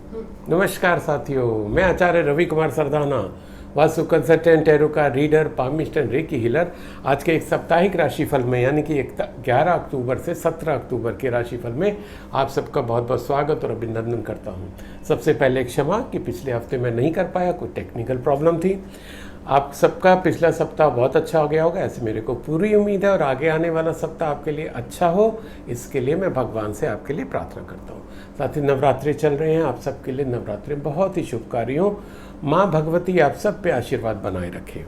नमस्कार साथियों, मैं आचार्य रवि कुमार सरदाना, वास्तु कंसल्टेंट, टैरो का reader, palmist and recce healer. आज के एक साप्ताहिक राशिफल में यानी कि 11 अक्टूबर से 17 अक्टूबर के राशिफल में आप सबका बहुत बहुत स्वागत और अभिनंदन करता हूं। सबसे पहले क्षमा कि पिछले हफ्ते मैं नहीं कर पाया, कोई टेक्निकल प्रॉब्लम थी। आप सबका पिछला सप्ताह बहुत अच्छा हो गया होगा, ऐसे मेरे को पूरी उम्मीद है, और आगे आने वाला सप्ताह आपके लिए अच्छा हो, इसके लिए मैं भगवान से आपके लिए प्रार्थना करता हूँ। साथ ही नवरात्रि चल रहे हैं, आप सबके लिए नवरात्रि बहुत ही शुभकारी हो। माँ भगवती आप सब पे आशीर्वाद बनाए रखे।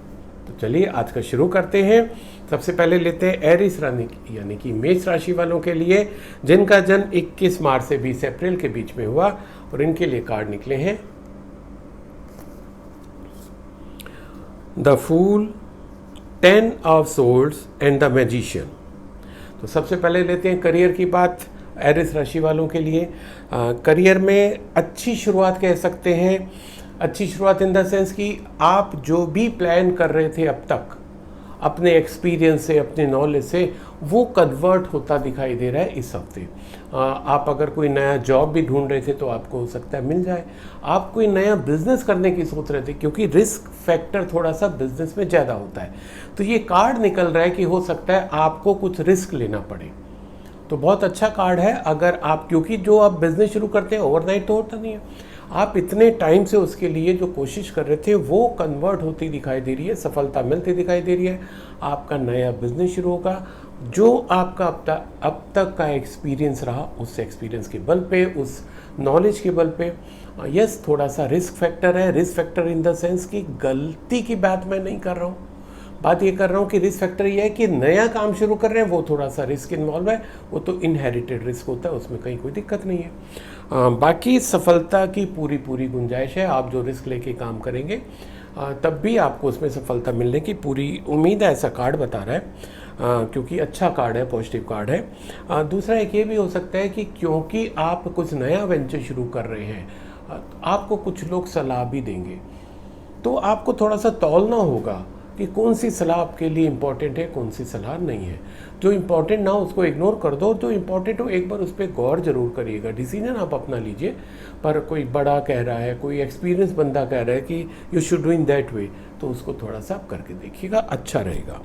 तो चलिए आज का शुरू करते हैं। सबसे पहले लेते हैं एरिस रानी यानी कि मेष राशि वालों के लिए, जिनका जन्म 21 मार्च से 20 अप्रैल के बीच में हुआ, और इनके लिए कार्ड निकले हैं the fool, 10 of swords and the magician. तो सबसे पहले लेते हैं करियर की बात। एरिस राशि वालों के लिए करियर में अच्छी शुरुआत कह सकते हैं। अच्छी शुरुआत इन द सेंस कि आप जो भी प्लान कर रहे थे अब तक, अपने एक्सपीरियंस से, अपने नॉलेज से, वो कन्वर्ट होता दिखाई दे रहा है इस हफ्ते। आप अगर कोई नया जॉब भी ढूंढ रहे थे तो आपको हो सकता है मिल जाए। आप कोई नया बिजनेस करने की सोच रहे थे, क्योंकि रिस्क फैक्टर थोड़ा सा बिजनेस में ज़्यादा होता है, तो ये कार्ड निकल रहा है कि हो सकता है आपको कुछ रिस्क लेना पड़े। तो बहुत अच्छा कार्ड है अगर आप, क्योंकि जो आप बिजनेस शुरू करते हैं ओवरनाइट तो होता नहीं है। आप इतने टाइम से उसके लिए जो कोशिश कर रहे थे वो कन्वर्ट होती दिखाई दे रही है, सफलता मिलती दिखाई दे रही है। आपका नया बिजनेस शुरू होगा। जो आपका अब तक का एक्सपीरियंस रहा, उस एक्सपीरियंस के बल पे, उस नॉलेज के बल पे, यस थोड़ा सा रिस्क फैक्टर है। Risk factor in the sense कि गलती की बात मैं नहीं कर रहा हूँ, बात ये कर रहा हूँ कि रिस्क फैक्टर ये है कि नया काम शुरू कर रहे हैं, वो थोड़ा सा रिस्क इन्वॉल्व है। वो तो इनहेरिटेड रिस्क होता है, उसमें कहीं कोई दिक्कत नहीं है। बाकी सफलता की पूरी गुंजाइश है। आप जो रिस्क लेके काम करेंगे तब भी आपको उसमें सफलता मिलने की पूरी उम्मीद है, ऐसा कार्ड बता रहा है। क्योंकि अच्छा कार्ड है, पॉजिटिव कार्ड है। दूसरा एक ये भी हो सकता है कि क्योंकि आप कुछ नया वेंचर शुरू कर रहे हैं, आपको कुछ लोग सलाह भी देंगे, तो आपको थोड़ा सा तौलना होगा कि कौन सी सलाह आपके लिए इम्पॉर्टेंट है, कौन सी सलाह नहीं है। जो इम्पॉर्टेंट ना हो उसको इग्नोर कर दो, जो इम्पॉर्टेंट हो एक बार उस पर गौर जरूर करिएगा। डिसीजन आप अपना लीजिए, पर कोई बड़ा कह रहा है, कोई एक्सपीरियंस बंदा कह रहा है कि you should do in that way, तो उसको थोड़ा सा आप करके देखिएगा, अच्छा रहेगा।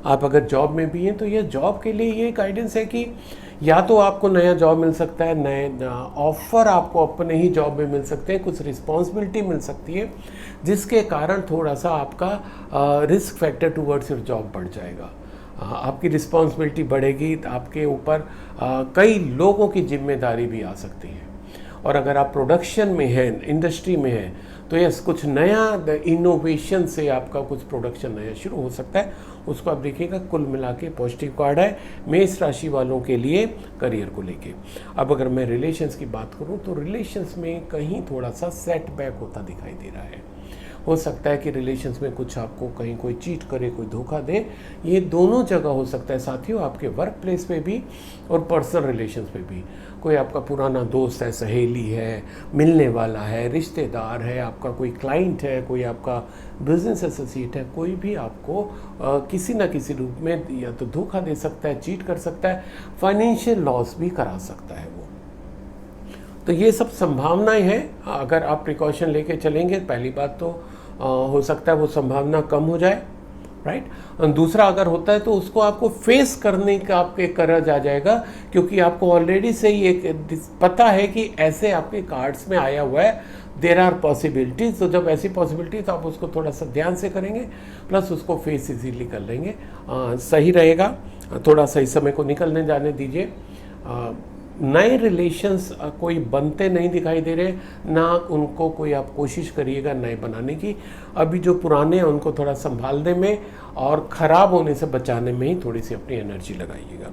आप अगर जॉब में भी हैं तो ये जॉब के लिए ये गाइडेंस है कि या तो आपको नया जॉब मिल सकता है, नए ऑफर आपको अपने ही जॉब में मिल सकते हैं, कुछ रिस्पॉन्सिबिलिटी मिल सकती है, जिसके कारण थोड़ा सा आपका risk factor towards your job बढ़ जाएगा। आपकी रिस्पॉन्सिबिलिटी बढ़ेगी, आपके ऊपर कई लोगों की जिम्मेदारी भी आ सकती है। और अगर आप प्रोडक्शन में हैं, इंडस्ट्री में हैं, तो यस कुछ नया इनोवेशन से आपका कुछ प्रोडक्शन नया शुरू हो सकता है, उसको आप देखिएगा। कुल मिला के पॉजिटिव कार्ड है मेष राशि वालों के लिए करियर को लेके। अब अगर मैं रिलेशंस की बात करूं तो रिलेशंस में कहीं थोड़ा सा सेटबैक होता दिखाई दे रहा है। हो सकता है कि रिलेशंस में कुछ आपको कहीं कोई चीट करे, कोई धोखा दे, ये दोनों जगह हो सकता है साथियों, आपके वर्क प्लेस पे भी और पर्सनल रिलेशंस पे भी। कोई आपका पुराना दोस्त है, सहेली है, मिलने वाला है, रिश्तेदार है, आपका कोई क्लाइंट है, कोई आपका बिजनेस एसोसिएट है, कोई भी आपको किसी ना किसी रूप में या तो धोखा दे सकता है, चीट कर सकता है, फाइनेंशियल लॉस भी करा सकता है वो। तो ये सब संभावनाएं हैं। अगर आप प्रिकॉशन लेके चलेंगे, पहली बात तो हो सकता है वो संभावना कम हो जाए, राइट। दूसरा अगर होता है तो उसको आपको फेस करने का आपके करज आ जाएगा, क्योंकि आपको ऑलरेडी से ही एक पता है कि ऐसे आपके कार्ड्स में आया हुआ है, देर आर पॉसिबिलिटीज। तो जब ऐसी पॉसिबिलिटी तो आप उसको थोड़ा सा ध्यान से करेंगे, प्लस उसको फेस इजीली कर लेंगे, सही रहेगा। थोड़ा सही समय को निकलने जाने दीजिए। नए रिलेशंस कोई बनते नहीं दिखाई दे रहे, ना उनको कोई आप कोशिश करिएगा नए बनाने की। अभी जो पुराने हैं उनको थोड़ा संभालने में और ख़राब होने से बचाने में ही थोड़ी सी अपनी एनर्जी लगाइएगा।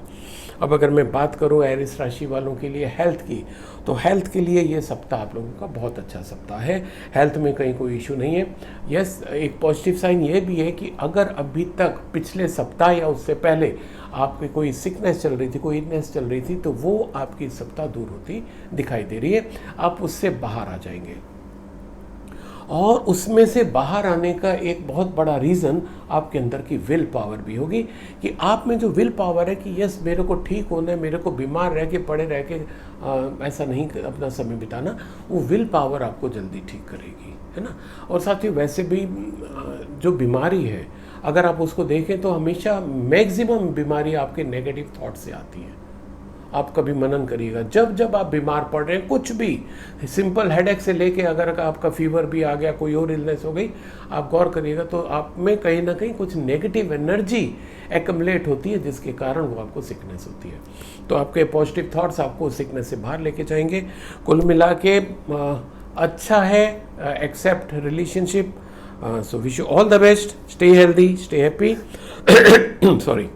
अब अगर मैं बात करूं एरिस राशि वालों के लिए हेल्थ की, तो हेल्थ के लिए ये सप्ताह आप लोगों का बहुत अच्छा सप्ताह है। हेल्थ में कहीं कोई इशू नहीं है। यस, एक पॉजिटिव साइन ये भी है कि अगर अभी तक पिछले सप्ताह या उससे पहले आपकी कोई सिकनेस चल रही थी, कोई इलनेस चल रही थी, तो वो आपकी सप्ताह दूर होती दिखाई दे रही है, आप उससे बाहर आ जाएंगे। और उसमें से बाहर आने का एक बहुत बड़ा रीज़न आपके अंदर की विल पावर भी होगी, कि आप में जो विल पावर है कि यस मेरे को ठीक होना है, मेरे को बीमार रह के पड़े रह के ऐसा नहीं अपना समय बिताना, वो विल पावर आपको जल्दी ठीक करेगी, है ना। और साथ ही वैसे भी जो बीमारी है अगर आप उसको देखें तो हमेशा मैक्सिमम बीमारी आपके नेगेटिव थॉट से आती है। आप कभी मनन करिएगा, जब जब आप बीमार पड़ रहे हैं, कुछ भी सिंपल हेडेक से लेके अगर आपका फीवर भी आ गया, कोई और इलनेस हो गई, आप गौर करिएगा तो आप में कहीं ना कहीं कुछ नेगेटिव एनर्जी एक्युमुलेट होती है, जिसके कारण वो आपको सिकनेस होती है। तो आपके पॉजिटिव थॉट्स आपको सिकनेस से बाहर लेके जाएंगे। कुल मिला के अच्छा है, except relationship. So wish you all the best, stay healthy, stay happy. Sorry.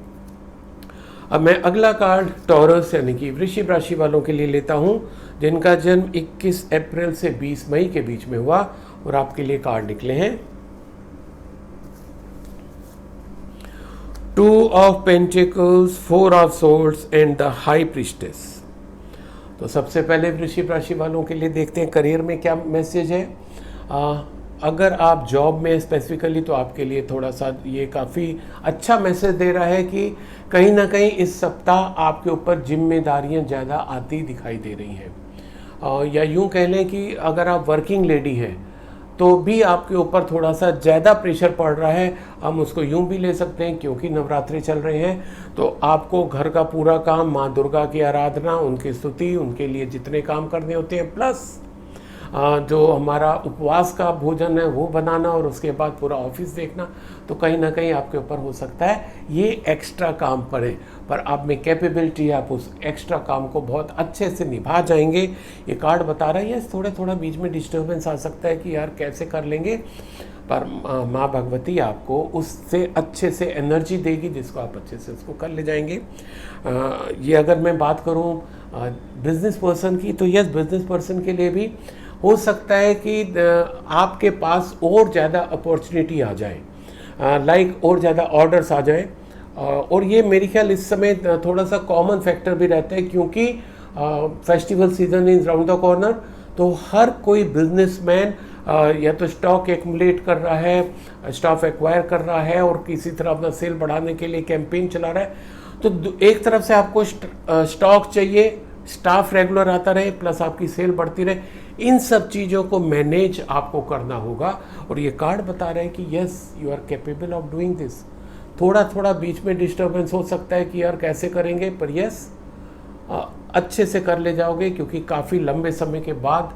अब मैं अगला कार्ड टॉरस यानी कि वृश्चिक राशि वालों के लिए लेता हूं, जिनका जन्म 21 अप्रैल से 20 मई के बीच में हुआ, और आपके लिए कार्ड निकले हैं 2 of pentacles, 4 of swords and the high priestess. तो सबसे पहले वृश्चिक राशि वालों के लिए देखते हैं करियर में क्या मैसेज है। अगर आप जॉब में स्पेसिफिकली, तो आपके लिए थोड़ा सा ये काफ़ी अच्छा मैसेज दे रहा है कि कहीं ना कहीं इस सप्ताह आपके ऊपर जिम्मेदारियां ज़्यादा आती दिखाई दे रही हैं, या यूं कह लें कि अगर आप वर्किंग लेडी हैं तो भी आपके ऊपर थोड़ा सा ज़्यादा प्रेशर पड़ रहा है। हम उसको यूं भी ले सकते हैं क्योंकि नवरात्रि चल रहे हैं, तो आपको घर का पूरा काम, माँ दुर्गा की आराधना, उनकी स्तुति, उनके लिए जितने काम करने होते हैं, प्लस जो हमारा उपवास का भोजन है वो बनाना, और उसके बाद पूरा ऑफिस देखना, तो कहीं ना कहीं आपके ऊपर हो सकता है ये एक्स्ट्रा काम पड़े, पर आप में कैपेबिलिटी है, आप उस एक्स्ट्रा काम को बहुत अच्छे से निभा जाएंगे। ये कार्ड बता रहा है ये थोड़ा बीच में डिस्टर्बेंस आ सकता है कि यार कैसे कर लेंगे, पर माँ भगवती आपको उससे अच्छे से एनर्जी देगी, जिसको आप अच्छे से उसको कर ले जाएंगे। ये अगर मैं बात करूँ बिजनेस पर्सन की, तो यस बिजनेस पर्सन के लिए भी हो सकता है कि आपके पास और ज़्यादा अपॉर्चुनिटी आ जाए, लाइक और ज़्यादा ऑर्डर्स आ जाए, और ये मेरे ख्याल इस समय थोड़ा सा कॉमन फैक्टर भी रहता है, क्योंकि festival season is round the corner, तो हर कोई बिजनेसमैन या तो स्टॉक एक्युमुलेट कर रहा है, स्टॉक एक्वायर कर रहा है, और किसी तरह अपना सेल बढ़ाने के लिए कैंपेन चला रहा है। तो एक तरफ से आपको स्टॉक चाहिए, स्टाफ रेगुलर आता रहे, प्लस आपकी सेल बढ़ती रहे, इन सब चीज़ों को मैनेज आपको करना होगा। और ये कार्ड बता रहे हैं कि yes you are capable of doing this. थोड़ा बीच में डिस्टर्बेंस हो सकता है कि यार कैसे करेंगे, पर यस अच्छे से कर ले जाओगे, क्योंकि काफ़ी लंबे समय के बाद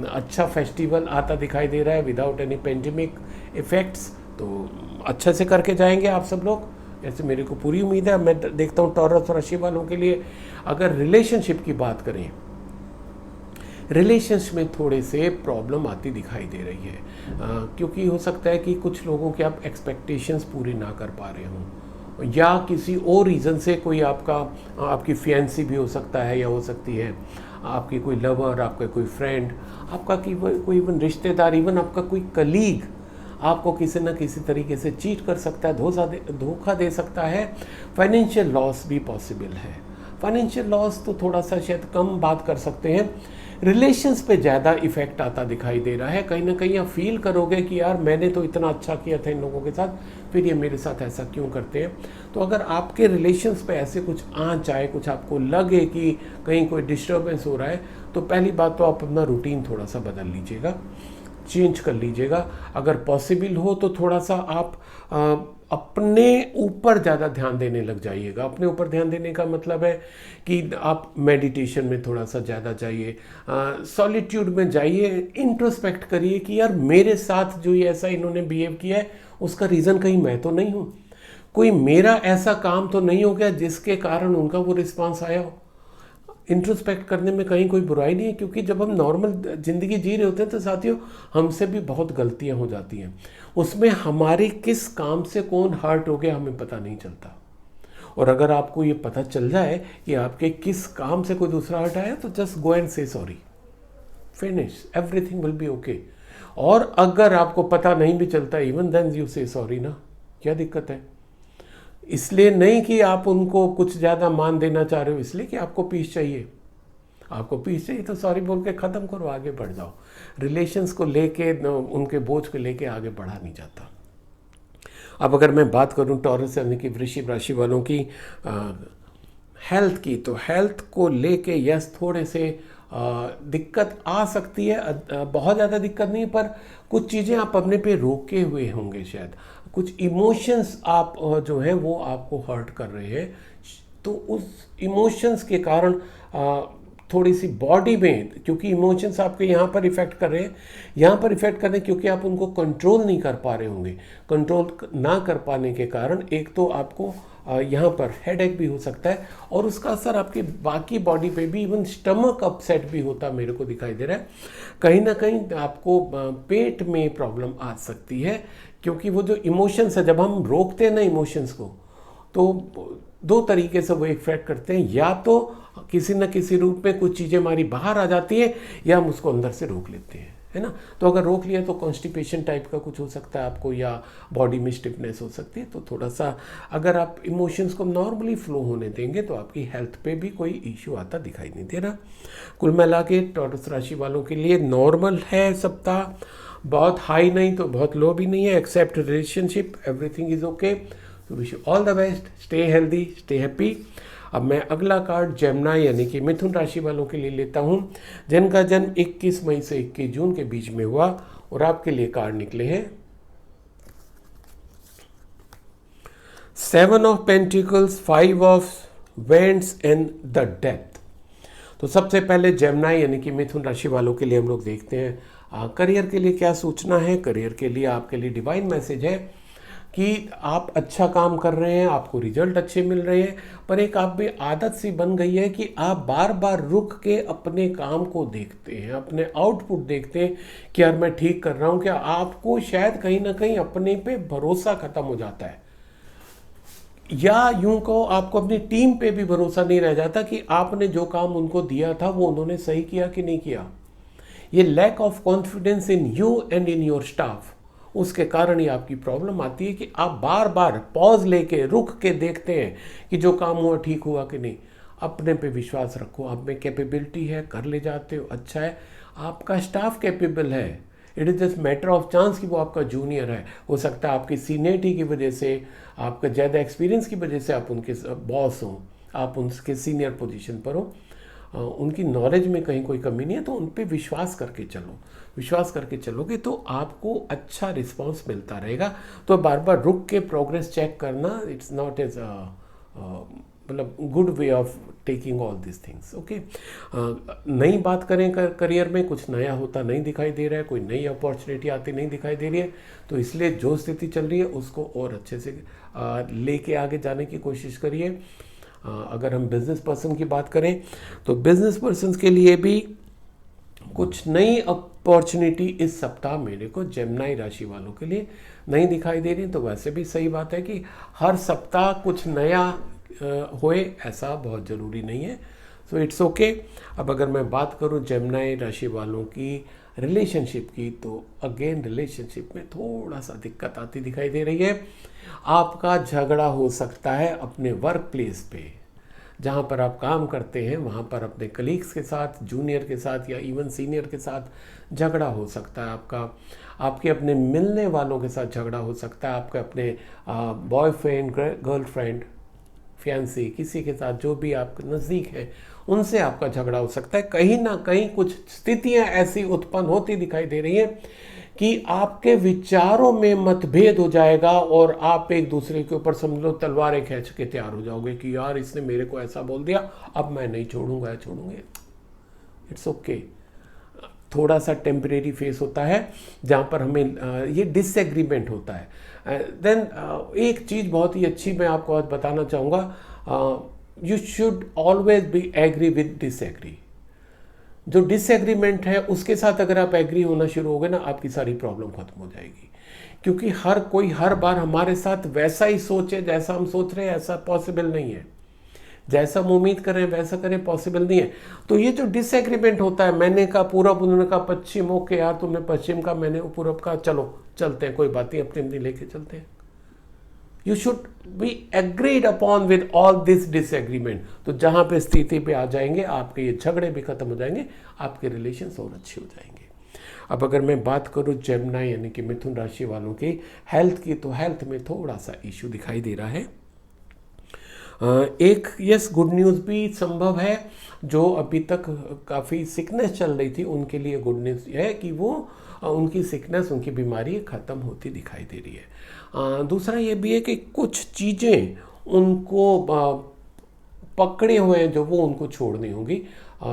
अच्छा फेस्टिवल आता दिखाई दे रहा है विदाउट एनी पेंडेमिक इफेक्ट्स, तो अच्छे से करके जाएंगे आप सब लोग, ऐसे मेरे को पूरी उम्मीद है। मैं देखता हूँ टॉरस राशि वालों के लिए अगर रिलेशनशिप की बात करें, रिलेशंस में थोड़े से प्रॉब्लम आती दिखाई दे रही है, क्योंकि हो सकता है कि कुछ लोगों के आप एक्सपेक्टेशंस पूरी ना कर पा रहे हों, या किसी और रीज़न से कोई आपकी फियांसी भी हो सकता है, या हो सकती है आपकी कोई लवर, आपका कोई फ्रेंड, आपका कोई इवन रिश्तेदार, इवन आपका कोई कलीग आपको किसी न किसी तरीके से चीट कर सकता है, धोखा दे सकता है। फाइनेंशियल लॉस भी पॉसिबल है। फाइनेंशियल लॉस तो थोड़ा सा शायद कम बात कर सकते हैं, रिलेशंस पे ज़्यादा इफेक्ट आता दिखाई दे रहा है। कहीं ना कहीं आप फील करोगे कि यार मैंने तो इतना अच्छा किया था इन लोगों के साथ, फिर ये मेरे साथ ऐसा क्यों करते हैं। तो अगर आपके रिलेशंस पे ऐसे कुछ आ जाए, कुछ आपको लगे कि कहीं कोई डिस्टर्बेंस हो रहा है, तो पहली बात तो आप अपना रूटीन थोड़ा सा बदल लीजिएगा, चेंज कर लीजिएगा। अगर पॉसिबल हो तो थोड़ा सा आप अपने ऊपर ज़्यादा ध्यान देने लग जाइएगा। अपने ऊपर ध्यान देने का मतलब है कि आप मेडिटेशन में थोड़ा सा ज़्यादा जाइए, सॉलिट्यूड में जाइए, इंट्रोस्पेक्ट करिए कि यार मेरे साथ जो ये ऐसा इन्होंने बिहेव किया है उसका रीज़न कहीं मैं तो नहीं हूँ, कोई मेरा ऐसा काम तो नहीं हो गया जिसके कारण उनका वो रिस्पॉन्स आया हो। इंट्रोस्पेक्ट करने में कहीं कोई बुराई नहीं है, क्योंकि जब हम नॉर्मल ज़िंदगी जी रहे होते हैं तो साथियों हमसे भी बहुत गलतियां हो जाती हैं, उसमें हमारे किस काम से कौन हर्ट हो गया हमें पता नहीं चलता। और अगर आपको ये पता चल जाए कि आपके किस काम से कोई दूसरा हर्ट आया, तो जस्ट गो एंड से sorry, finish, everything will be okay. और अगर आपको पता नहीं भी चलता, इवन देन यू से सॉरी ना, क्या दिक्कत है। इसलिए नहीं कि आप उनको कुछ ज़्यादा मान देना चाह रहे हो, इसलिए कि आपको पीस चाहिए, आपको पीस चाहिए तो सॉरी बोल के ख़त्म करो, आगे बढ़ जाओ। रिलेशंस को लेके, उनके बोझ को लेके आगे बढ़ा नहीं जाता। अब अगर मैं बात करूं टॉरस यानी कि वृश्चिक राशि वालों की हेल्थ की, तो हेल्थ को लेके यस थोड़े से दिक्कत आ सकती है। बहुत ज़्यादा दिक्कत नहीं, पर कुछ चीज़ें आप अपने पे रोके हुए होंगे शायद। कुछ इमोशंस आप जो है वो आपको हर्ट कर रहे हैं, तो उस इमोशंस के कारण थोड़ी सी बॉडी में, क्योंकि इमोशंस आपके यहाँ पर इफ़ेक्ट कर रहे हैं, यहाँ पर इफ़ेक्ट कर रहे हैं क्योंकि आप उनको कंट्रोल नहीं कर पा रहे होंगे। कंट्रोल ना कर पाने के कारण एक तो आपको यहाँ पर हेडेक भी हो सकता है, और उसका असर आपके बाकी बॉडी पे भी, इवन स्टमक अपसेट भी होता मेरे को दिखाई दे रहा है। कहीं ना कहीं आपको पेट में प्रॉब्लम आ सकती है, क्योंकि वो जो इमोशंस है, जब हम रोकते हैं ना इमोशंस को, तो दो तरीके से वो इफेक्ट करते हैं। या तो किसी न किसी रूप में कुछ चीज़ें हमारी बाहर आ जाती है, या हम उसको अंदर से रोक लेते हैं, है ना। तो अगर रोक लिया तो कॉन्स्टिपेशन टाइप का कुछ हो सकता है आपको, या बॉडी में स्टिफनेस हो सकती है। तो थोड़ा सा अगर आप इमोशंस को नॉर्मली फ्लो होने देंगे तो आपकी हेल्थ पे भी कोई इश्यू आता दिखाई नहीं दे रहा। कुल मिला के टॉरस राशि वालों के लिए नॉर्मल है सप्ताह, बहुत हाई नहीं तो बहुत लो भी नहीं है। Except relationship, everything is okay. तो wish you all the best, stay healthy, stay happy. अब मैं अगला कार्ड जेमिनी यानी कि मिथुन राशि वालों के लिए लेता हूं, जिनका जन्म 21 मई से 21 जून के बीच में हुआ, और आपके लिए कार्ड निकले हैं 7 of pentacles, 5 of vends and the death. तो सबसे पहले जेमिनी यानी कि मिथुन राशि वालों के लिए हम लोग देखते हैं करियर के लिए क्या सूचना है। करियर के लिए आपके लिए डिवाइन मैसेज है कि आप अच्छा काम कर रहे हैं, आपको रिजल्ट अच्छे मिल रहे हैं, पर एक आप में आदत सी बन गई है कि आप बार बार रुक के अपने काम को देखते हैं, अपने आउटपुट देखते हैं कि यार मैं ठीक कर रहा हूँ क्या। आपको शायद कहीं ना कहीं अपने पे भरोसा खत्म हो जाता है, या यूं कहो आपको अपनी टीम पे भी भरोसा नहीं रह जाता कि आपने जो काम उनको दिया था वो उन्होंने सही किया कि नहीं किया। ये lack of confidence in you and in your staff, उसके कारण ही आपकी प्रॉब्लम आती है कि आप बार बार पॉज लेके रुक के देखते हैं कि जो काम हुआ ठीक हुआ कि नहीं। अपने पे विश्वास रखो, आप में कैपेबिलिटी है, कर ले जाते हो, अच्छा है, आपका स्टाफ कैपेबल है। It is just matter of chance कि वो आपका जूनियर है। हो सकता है आपकी सीनियरिटी की वजह से, आपका ज़्यादा एक्सपीरियंस की वजह से आप उनके बॉस हों, आप उनके सीनियर पोजीशन पर हो, उनकी नॉलेज में कहीं कोई कमी नहीं है, तो उन पर विश्वास करके चलो। विश्वास करके चलोगे तो आपको अच्छा रिस्पांस मिलता रहेगा। तो बार बार रुक के प्रोग्रेस चेक करना, इट्स नॉट एज मतलब good way of taking all this things, okay. नई बात करें करियर में, कुछ नया होता नहीं दिखाई दे रहा है, कोई नई अपॉर्चुनिटी आती नहीं दिखाई दे रही है, तो इसलिए जो स्थिति चल रही है उसको और अच्छे से लेके आगे जाने की कोशिश करिए। अगर हम बिजनेस पर्सन की बात करें तो बिजनेस पर्सन के लिए भी कुछ नई अपॉर्चुनिटी इस सप्ताह मेरे को जेमिनी राशि वालों के लिए नहीं दिखाई दे रही। तो वैसे भी सही बात है कि हर सप्ताह कुछ नया होए, ऐसा बहुत ज़रूरी नहीं है, सो इट्स ओके। अब अगर मैं बात करूं जेमिनी राशि वालों की रिलेशनशिप की, तो अगेन रिलेशनशिप में थोड़ा सा दिक्कत आती दिखाई दे रही है। आपका झगड़ा हो सकता है अपने वर्क प्लेस पे, जहाँ पर आप काम करते हैं वहाँ पर अपने कलीग्स के साथ, जूनियर के साथ या इवन सीनियर के साथ झगड़ा हो सकता है आपका। आपके अपने मिलने वालों के साथ झगड़ा हो सकता है, आपके अपने बॉयफ्रेंड, गर्लफ्रेंड, फियांसी, किसी के साथ जो भी आपके नज़दीक है उनसे आपका झगड़ा हो सकता है। कहीं ना कहीं कुछ स्थितियाँ ऐसी उत्पन्न होती दिखाई दे रही हैं कि आपके विचारों में मतभेद हो जाएगा, और आप एक दूसरे के ऊपर समझ लो तलवारें खींच के तैयार हो जाओगे कि यार इसने मेरे को ऐसा बोल दिया, अब मैं नहीं छोड़ूंगा या छोड़ूंगे। इट्स ओके, थोड़ा सा टेम्परेरी फेस होता है जहाँ पर हमें ये डिसएग्रीमेंट होता है। देन एक चीज़ बहुत ही अच्छी मैं आपको आज बताना चाहूँगा, you should always be agree with disagree. जो डिसएग्रीमेंट है उसके साथ अगर आप एग्री होना शुरू हो गए ना, आपकी सारी प्रॉब्लम खत्म हो जाएगी। क्योंकि हर कोई हर बार हमारे साथ वैसा ही सोचे जैसा हम सोच रहे हैं, ऐसा पॉसिबल नहीं है। जैसा हम उम्मीद कर रहे हैं वैसा करें, पॉसिबल नहीं है। तो ये जो डिसएग्रीमेंट होता है, मैंने कहा पूरब, उन्होंने कहा पश्चिम, ओके यार तुमने पश्चिम का, मैंने पूरब का, चलो चलते हैं, कोई बात नहीं, अपनी अपनी लेके चलते हैं। You should be agreed upon with all this disagreement. तो जहां पे स्थिति पे आ जाएंगे आपके ये झगड़े भी खत्म हो जाएंगे, आपके रिलेशंस और अच्छे हो जाएंगे। अब अगर मैं बात करूं जेमिनी यानी कि मिथुन राशि वालों की हेल्थ की, तो हेल्थ में थोड़ा सा इश्यू दिखाई दे रहा है। एक यस गुड न्यूज़ भी संभव है, जो अभी तक काफ़ी सिकनेस चल रही थी उनके लिए गुड न्यूज़ है कि वो उनकी सिकनेस, उनकी बीमारी ख़त्म होती दिखाई दे रही है। दूसरा ये भी है कि कुछ चीज़ें उनको पकड़े हुए हैं जो वो उनको छोड़नी होंगी।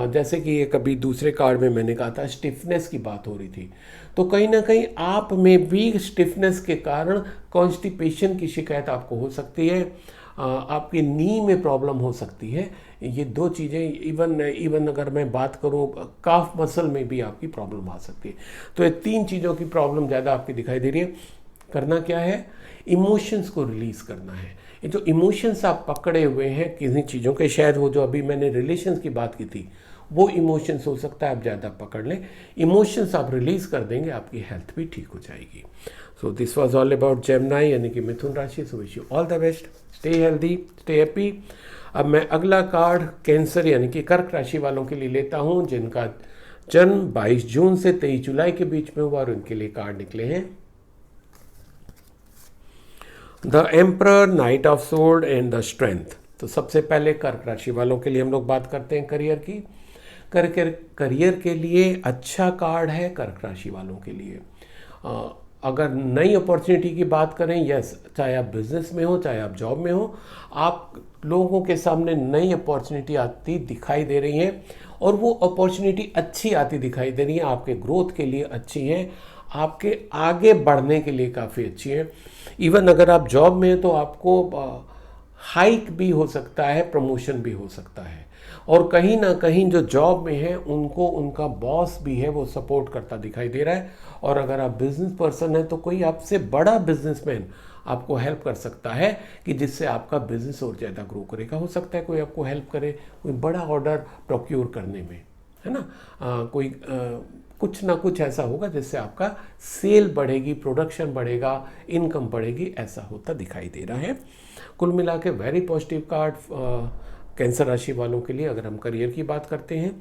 जैसे कि एक अभी दूसरे कार्ड में मैंने कहा था स्टिफनेस की बात हो रही थी, तो कहीं ना कहीं आप में भी स्टिफनेस के कारण कॉन्स्टिपेशन की शिकायत आपको हो सकती है, आपकी नी में प्रॉब्लम हो सकती है। ये दो चीज़ें इवन अगर मैं बात करूँ काफ मसल में भी आपकी प्रॉब्लम आ सकती है। तो ये तीन चीज़ों की प्रॉब्लम ज़्यादा आपकी दिखाई दे रही है। करना क्या है, इमोशंस को रिलीज़ करना है। ये जो इमोशंस आप पकड़े हुए हैं किन्हीं चीज़ों के, शायद वो जो अभी मैंने रिलेशंस की बात की थी वो इमोशंस हो सकता है आप ज़्यादा पकड़ लें, इमोशंस आप रिलीज़ कर देंगे, आपकी हेल्थ भी ठीक हो जाएगी। सो this was all about Gemini यानी कि मिथुन राशि। So wish you all the best, stay healthy, stay happy. अब मैं अगला कार्ड कैंसर यानी कि कर्क राशि वालों के लिए लेता हूँ, जिनका जन्म 22 जून से 23 जुलाई के बीच में हुआ और उनके लिए कार्ड निकले हैं the emperor, night of sword and the strength. तो सबसे पहले कर्क राशि वालों के लिए हम लोग बात करते हैं करियर की। करियर के लिए अच्छा कार्ड है कर्क राशि वालों के लिए। अगर नई अपॉर्चुनिटी की बात करें, यस, चाहे आप बिजनेस में हो चाहे आप जॉब में हो, आप लोगों के सामने नई अपॉर्चुनिटी आती दिखाई दे रही है और वो अपॉर्चुनिटी अच्छी आती दिखाई दे रही है, आपके ग्रोथ के लिए अच्छी है, आपके आगे बढ़ने के लिए काफ़ी अच्छी है। इवन अगर आप जॉब में हैं तो आपको हाइक भी हो सकता है, प्रमोशन भी हो सकता है, और कहीं ना कहीं जो जॉब में है उनको उनका बॉस भी है वो सपोर्ट करता दिखाई दे रहा है। और अगर आप बिजनेस पर्सन हैं तो कोई आपसे बड़ा बिजनेसमैन आपको हेल्प कर सकता है कि जिससे आपका बिजनेस और ज़्यादा ग्रो करेगा। हो सकता है कोई आपको हेल्प करे कोई बड़ा ऑर्डर प्रोक्योर करने में, है ना, कुछ ना कुछ ऐसा होगा जिससे आपका सेल बढ़ेगी, प्रोडक्शन बढ़ेगा, इनकम बढ़ेगी, ऐसा होता दिखाई दे रहा है। कुल मिला के वेरी पॉजिटिव कार्ड कैंसर राशि वालों के लिए अगर हम करियर की बात करते हैं।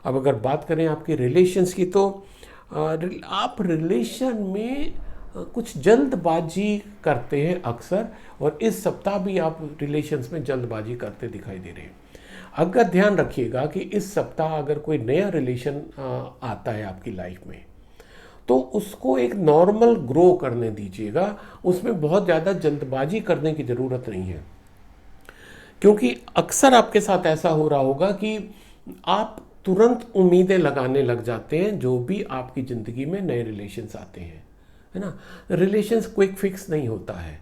अब अगर बात करें आपके रिलेशंस की, तो आप रिलेशन में कुछ जल्दबाजी करते हैं अक्सर, और इस सप्ताह भी आप रिलेशंस में जल्दबाजी करते दिखाई दे रहे हैं। अगर ध्यान रखिएगा कि इस सप्ताह अगर कोई नया रिलेशन आता है आपकी लाइफ में तो उसको एक नॉर्मल ग्रो करने दीजिएगा, उसमें बहुत ज़्यादा जल्दबाजी करने की ज़रूरत नहीं है। क्योंकि अक्सर आपके साथ ऐसा हो रहा होगा कि आप तुरंत उम्मीदें लगाने लग जाते हैं जो भी आपकी ज़िंदगी में नए रिलेशंस आते हैं, है ना। रिलेशंस क्विक फिक्स नहीं होता है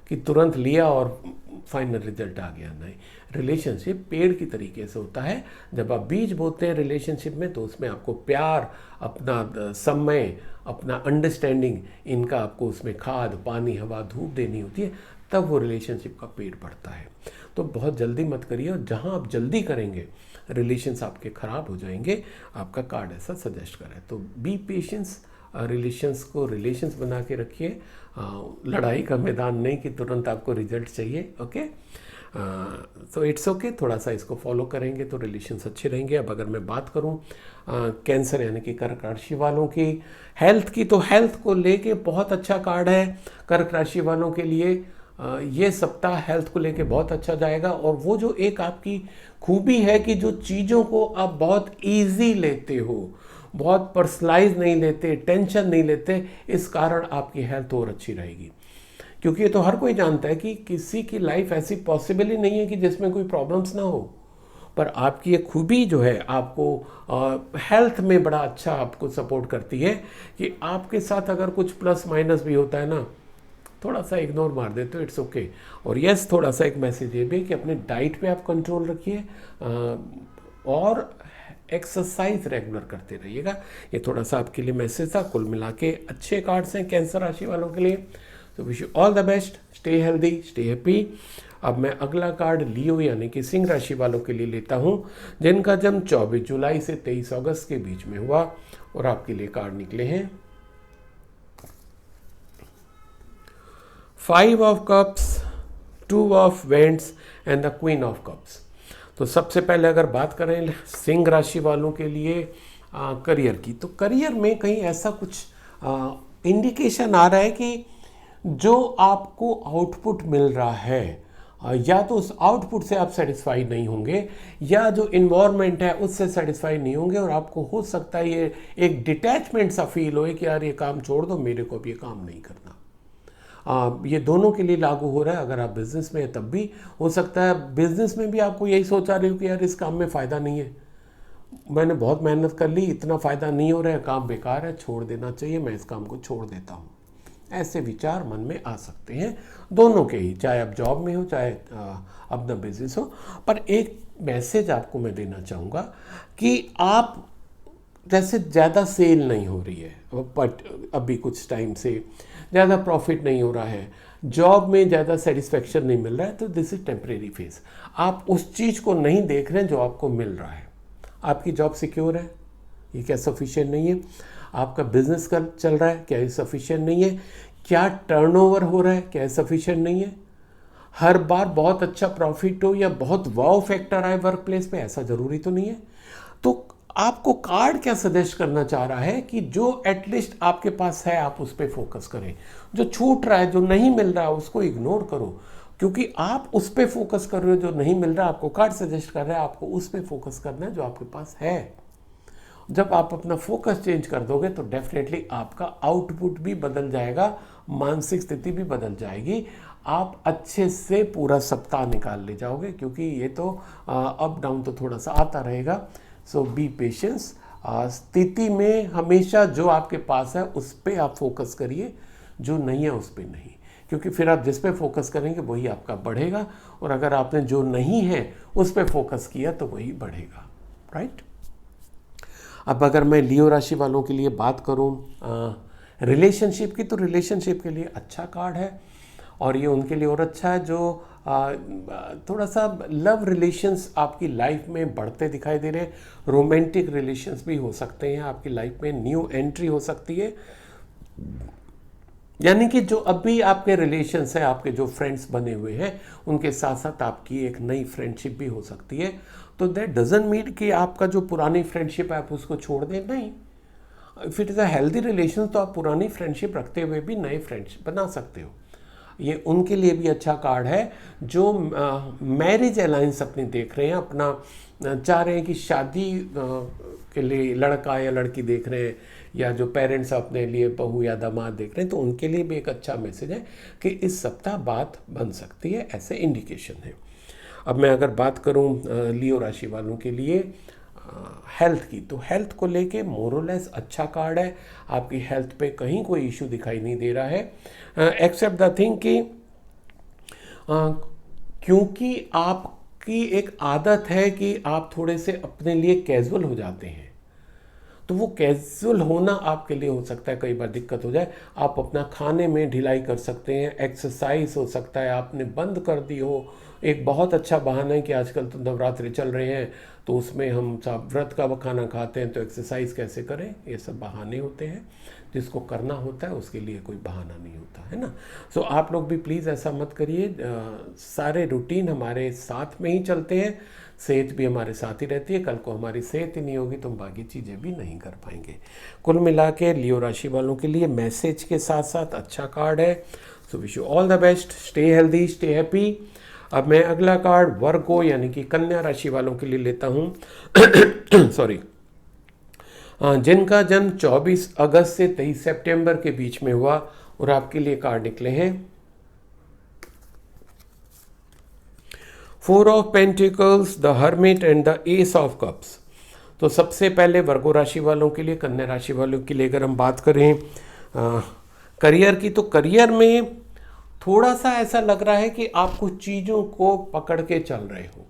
कि तुरंत लिया और फाइनल रिजल्ट आ गया, नहीं। रिलेशनशिप पेड़ की तरीके से होता है। जब आप बीज बोते हैं रिलेशनशिप में तो उसमें आपको प्यार, अपना समय, अपना अंडरस्टैंडिंग, इनका आपको उसमें खाद, पानी, हवा, धूप देनी होती है, तब वो रिलेशनशिप का पेड़ बढ़ता है। तो बहुत जल्दी मत करिए, और जहाँ आप जल्दी करेंगे रिलेशंस आपके ख़राब हो जाएंगे। आपका कार्ड ऐसा सजेस्ट कर रहा है। तो बी पेशेंस, रिलेशंस बना के रखिए। लड़ाई का मैदान नहीं कि तुरंत आपको रिजल्ट चाहिए। ओके, तो इट्स ओके, थोड़ा सा इसको फॉलो करेंगे तो रिलेशंस अच्छे रहेंगे। अब अगर मैं बात करूं कैंसर यानी कि कर्क राशि वालों की हेल्थ की, तो हेल्थ को लेके बहुत अच्छा कार्ड है कर्क राशि वालों के लिए। ये सप्ताह हेल्थ को लेके बहुत अच्छा जाएगा। और वो जो एक आपकी खूबी है कि जो चीज़ों को आप बहुत ईजी लेते हो, बहुत पर्सनलाइज नहीं लेते, टेंशन नहीं लेते, इस कारण आपकी हेल्थ और अच्छी रहेगी। क्योंकि ये तो हर कोई जानता है कि किसी की लाइफ ऐसी पॉसिबल ही नहीं है कि जिसमें कोई प्रॉब्लम्स ना हो, पर आपकी ये खूबी जो है आपको हेल्थ में बड़ा अच्छा आपको सपोर्ट करती है कि आपके साथ अगर कुछ प्लस माइनस भी होता है ना, थोड़ा सा इग्नोर मार देते हो, इट्स ओके। और यस, थोड़ा सा एक मैसेज ये भी कि अपने डाइट पे आप कंट्रोल रखिए और एक्सरसाइज रेगुलर करते रहिएगा। ये थोड़ा सा आपके लिए मैसेज था। कुल मिला के अच्छे कार्ड्स हैं कैंसर राशि वालों के लिए। तो wish you all the best, stay healthy, stay happy. अब मैं अगला कार्ड लियो यानी कि सिंह राशि वालों के लिए लेता हूं, जिनका जन्म 24 जुलाई से 23 अगस्त के बीच में हुआ, और आपके लिए कार्ड निकले हैं 5 of cups, two of wands and the queen of cups. तो सबसे पहले अगर बात करें सिंह राशि वालों के लिए करियर की, तो करियर में कहीं ऐसा कुछ इंडिकेशन आ रहा है कि जो आपको आउटपुट मिल रहा है या तो उस आउटपुट से आप सेटिस्फाई नहीं होंगे या जो इन्वायरमेंट है उससे सेटिस्फाई नहीं होंगे, और आपको हो सकता है ये एक डिटैचमेंट सा फील हो कि यार ये काम छोड़ दो, मेरे को अब ये काम नहीं करना। ये दोनों के लिए लागू हो रहा है। अगर आप बिजनेस में हैं तब भी हो सकता है बिजनेस में भी आपको यही सोचा रहे हो कि यार इस काम में फ़ायदा नहीं है, मैंने बहुत मेहनत कर ली, इतना फ़ायदा नहीं हो रहा है, काम बेकार है, छोड़ देना चाहिए, मैं इस काम को छोड़ देता हूँ। ऐसे विचार मन में आ सकते हैं दोनों के ही, चाहे आप जॉब में हो चाहे अपना बिजनेस हो। पर एक मैसेज आपको मैं देना चाहूँगा कि आप जैसे ज़्यादा सेल नहीं हो रही है बट अभी कुछ टाइम से ज़्यादा प्रॉफिट नहीं हो रहा है, जॉब में ज़्यादा सेटिस्फेक्शन नहीं मिल रहा है, तो दिस इज़ टेम्परेरी फेज। आप उस चीज़ को नहीं देख रहे हैं जो आपको मिल रहा है। आपकी जॉब सिक्योर है, ये क्या सफिशिएंट नहीं है? आपका बिजनेस कर चल रहा है, क्या ये सफिशिएंट नहीं है? क्या टर्नओवर हो रहा है, क्या ये सफिशिएंट नहीं है? हर बार बहुत अच्छा प्रॉफिट हो या बहुत वाव फैक्टर आए वर्क प्लेस पे, ऐसा ज़रूरी तो नहीं है। तो आपको कार्ड क्या सजेस्ट करना चाह रहा है कि जो एटलीस्ट आपके पास है आप उस पर फोकस करें। जो छूट रहा है, जो नहीं मिल रहा है, उसको इग्नोर करो, क्योंकि आप उस पर फोकस कर रहे हो। जो नहीं मिल रहा आपको कार्ड सजेस्ट कर रहा है, आपको उस पर फोकस करना है जो आपके पास है। जब आप अपना फोकस चेंज कर दोगे तो डेफिनेटली आपका आउटपुट भी बदल जाएगा, मानसिक स्थिति भी बदल जाएगी, आप अच्छे से पूरा सप्ताह निकाल ले जाओगे, क्योंकि ये तो अप डाउन तो थोड़ा सा आता रहेगा। सो बी पेशेंस। स्थिति में हमेशा जो आपके पास है उस पर आप फोकस करिए, जो नहीं है उस पर नहीं, क्योंकि फिर आप जिस पे फोकस करेंगे वही आपका बढ़ेगा, और अगर आपने जो नहीं है उस पे फोकस किया तो वही बढ़ेगा, राइट। अब अगर मैं लियो राशि वालों के लिए बात करूं रिलेशनशिप की, तो रिलेशनशिप के लिए अच्छा कार्ड है, और ये उनके लिए और अच्छा है जो थोड़ा सा लव रिलेशंस आपकी लाइफ में बढ़ते दिखाई दे रहे हैं। रोमांटिक रिलेशंस भी हो सकते हैं आपकी लाइफ में, न्यू एंट्री हो सकती है, यानी कि जो अभी आपके रिलेशंस हैं, आपके जो फ्रेंड्स बने हुए हैं, उनके साथ साथ आपकी एक नई फ्रेंडशिप भी हो सकती है। तो दैट डजंट मीन कि आपका जो पुरानी फ्रेंडशिप है आप उसको छोड़ दें, नहीं। If it is a healthy relation तो आप पुरानी फ्रेंडशिप रखते हुए भी नए फ्रेंडशिप बना सकते हो। ये उनके लिए भी अच्छा कार्ड है जो मैरिज अलायंस अपनी देख रहे हैं, अपना चाह रहे हैं कि शादी के लिए लड़का या लड़की देख रहे हैं, या जो पेरेंट्स अपने लिए बहू या दामाद देख रहे हैं, तो उनके लिए भी एक अच्छा मैसेज है कि इस सप्ताह बात बन सकती है, ऐसे इंडिकेशन है। अब मैं अगर बात करूं लियो राशि वालों के लिए हेल्थ की, तो हेल्थ को लेके मोरलेस अच्छा कार्ड है। आपकी हेल्थ पे कहीं कोई इशू दिखाई नहीं दे रहा है, एक्सेप्ट द थिंग कि क्योंकि आपकी एक आदत है कि आप थोड़े से अपने लिए कैजुअल हो जाते हैं, तो वो कैजुअल होना आपके लिए हो सकता है कई बार दिक्कत हो जाए। आप अपना खाने में ढिलाई कर सकते हैं, एक्सरसाइज हो सकता है आपने बंद कर दी हो। एक बहुत अच्छा बहाना है कि आजकल तो नवरात्रि चल रहे हैं, तो उसमें हम सब व्रत का खाना खाते हैं, तो एक्सरसाइज कैसे करें, ये सब बहाने होते हैं। जिसको करना होता है उसके लिए कोई बहाना नहीं होता है ना। सो आप लोग भी प्लीज़ ऐसा मत करिए, सारे रूटीन हमारे साथ में ही चलते हैं, सेहत भी हमारे साथ ही रहती है। कल को हमारी सेहत ही नहीं होगी तो हम बाकी चीज़ें भी नहीं कर पाएंगे। कुल मिला के लियो राशि वालों के लिए मैसेज के साथ साथ अच्छा कार्ड है। सो wish you all the best, stay healthy, stay happy. अब मैं अगला कार्ड वर्गो यानी कि कन्या राशि वालों के लिए लेता हूँ सॉरी, जिनका जन्म 24 अगस्त से 23 सितंबर के बीच में हुआ, और आपके लिए कार्ड निकले हैं 4 of pentacles, the hermit and the S of cups. तो सबसे पहले वर्गो राशि वालों के लिए, कन्या राशि वालों के लिए अगर हम बात करें करियर की, तो करियर में थोड़ा सा ऐसा लग रहा है कि आप कुछ चीज़ों को पकड़ के चल रहे हो,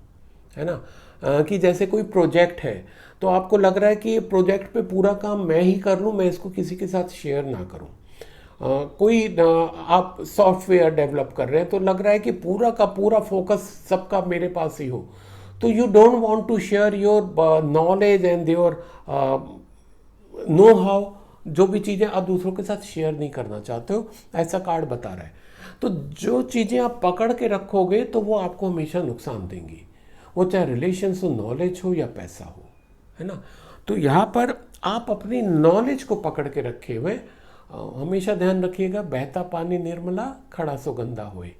है ना। कि जैसे कोई प्रोजेक्ट है तो आपको लग रहा है कि ये प्रोजेक्ट पे पूरा काम मैं ही कर लूँ, मैं इसको किसी के साथ शेयर ना करूँ। आप सॉफ्टवेयर डेवलप कर रहे हैं तो लग रहा है कि पूरा का पूरा फोकस सबका मेरे पास ही हो, तो you don't want to share your knowledge and your know how. जो भी चीज़ें आप दूसरों के साथ शेयर नहीं करना चाहते हो, ऐसा कार्ड बता रहा है। तो जो चीज़ें आप पकड़ के रखोगे तो वो आपको हमेशा नुकसान देंगी, वो चाहे रिलेशंस हो, नॉलेज हो या पैसा हो, है ना। तो यहाँ पर आप अपनी नॉलेज को पकड़ के रखे हुए हमेशा ध्यान रखिएगा, बहता पानी निर्मला खड़ा सुगंधा होए।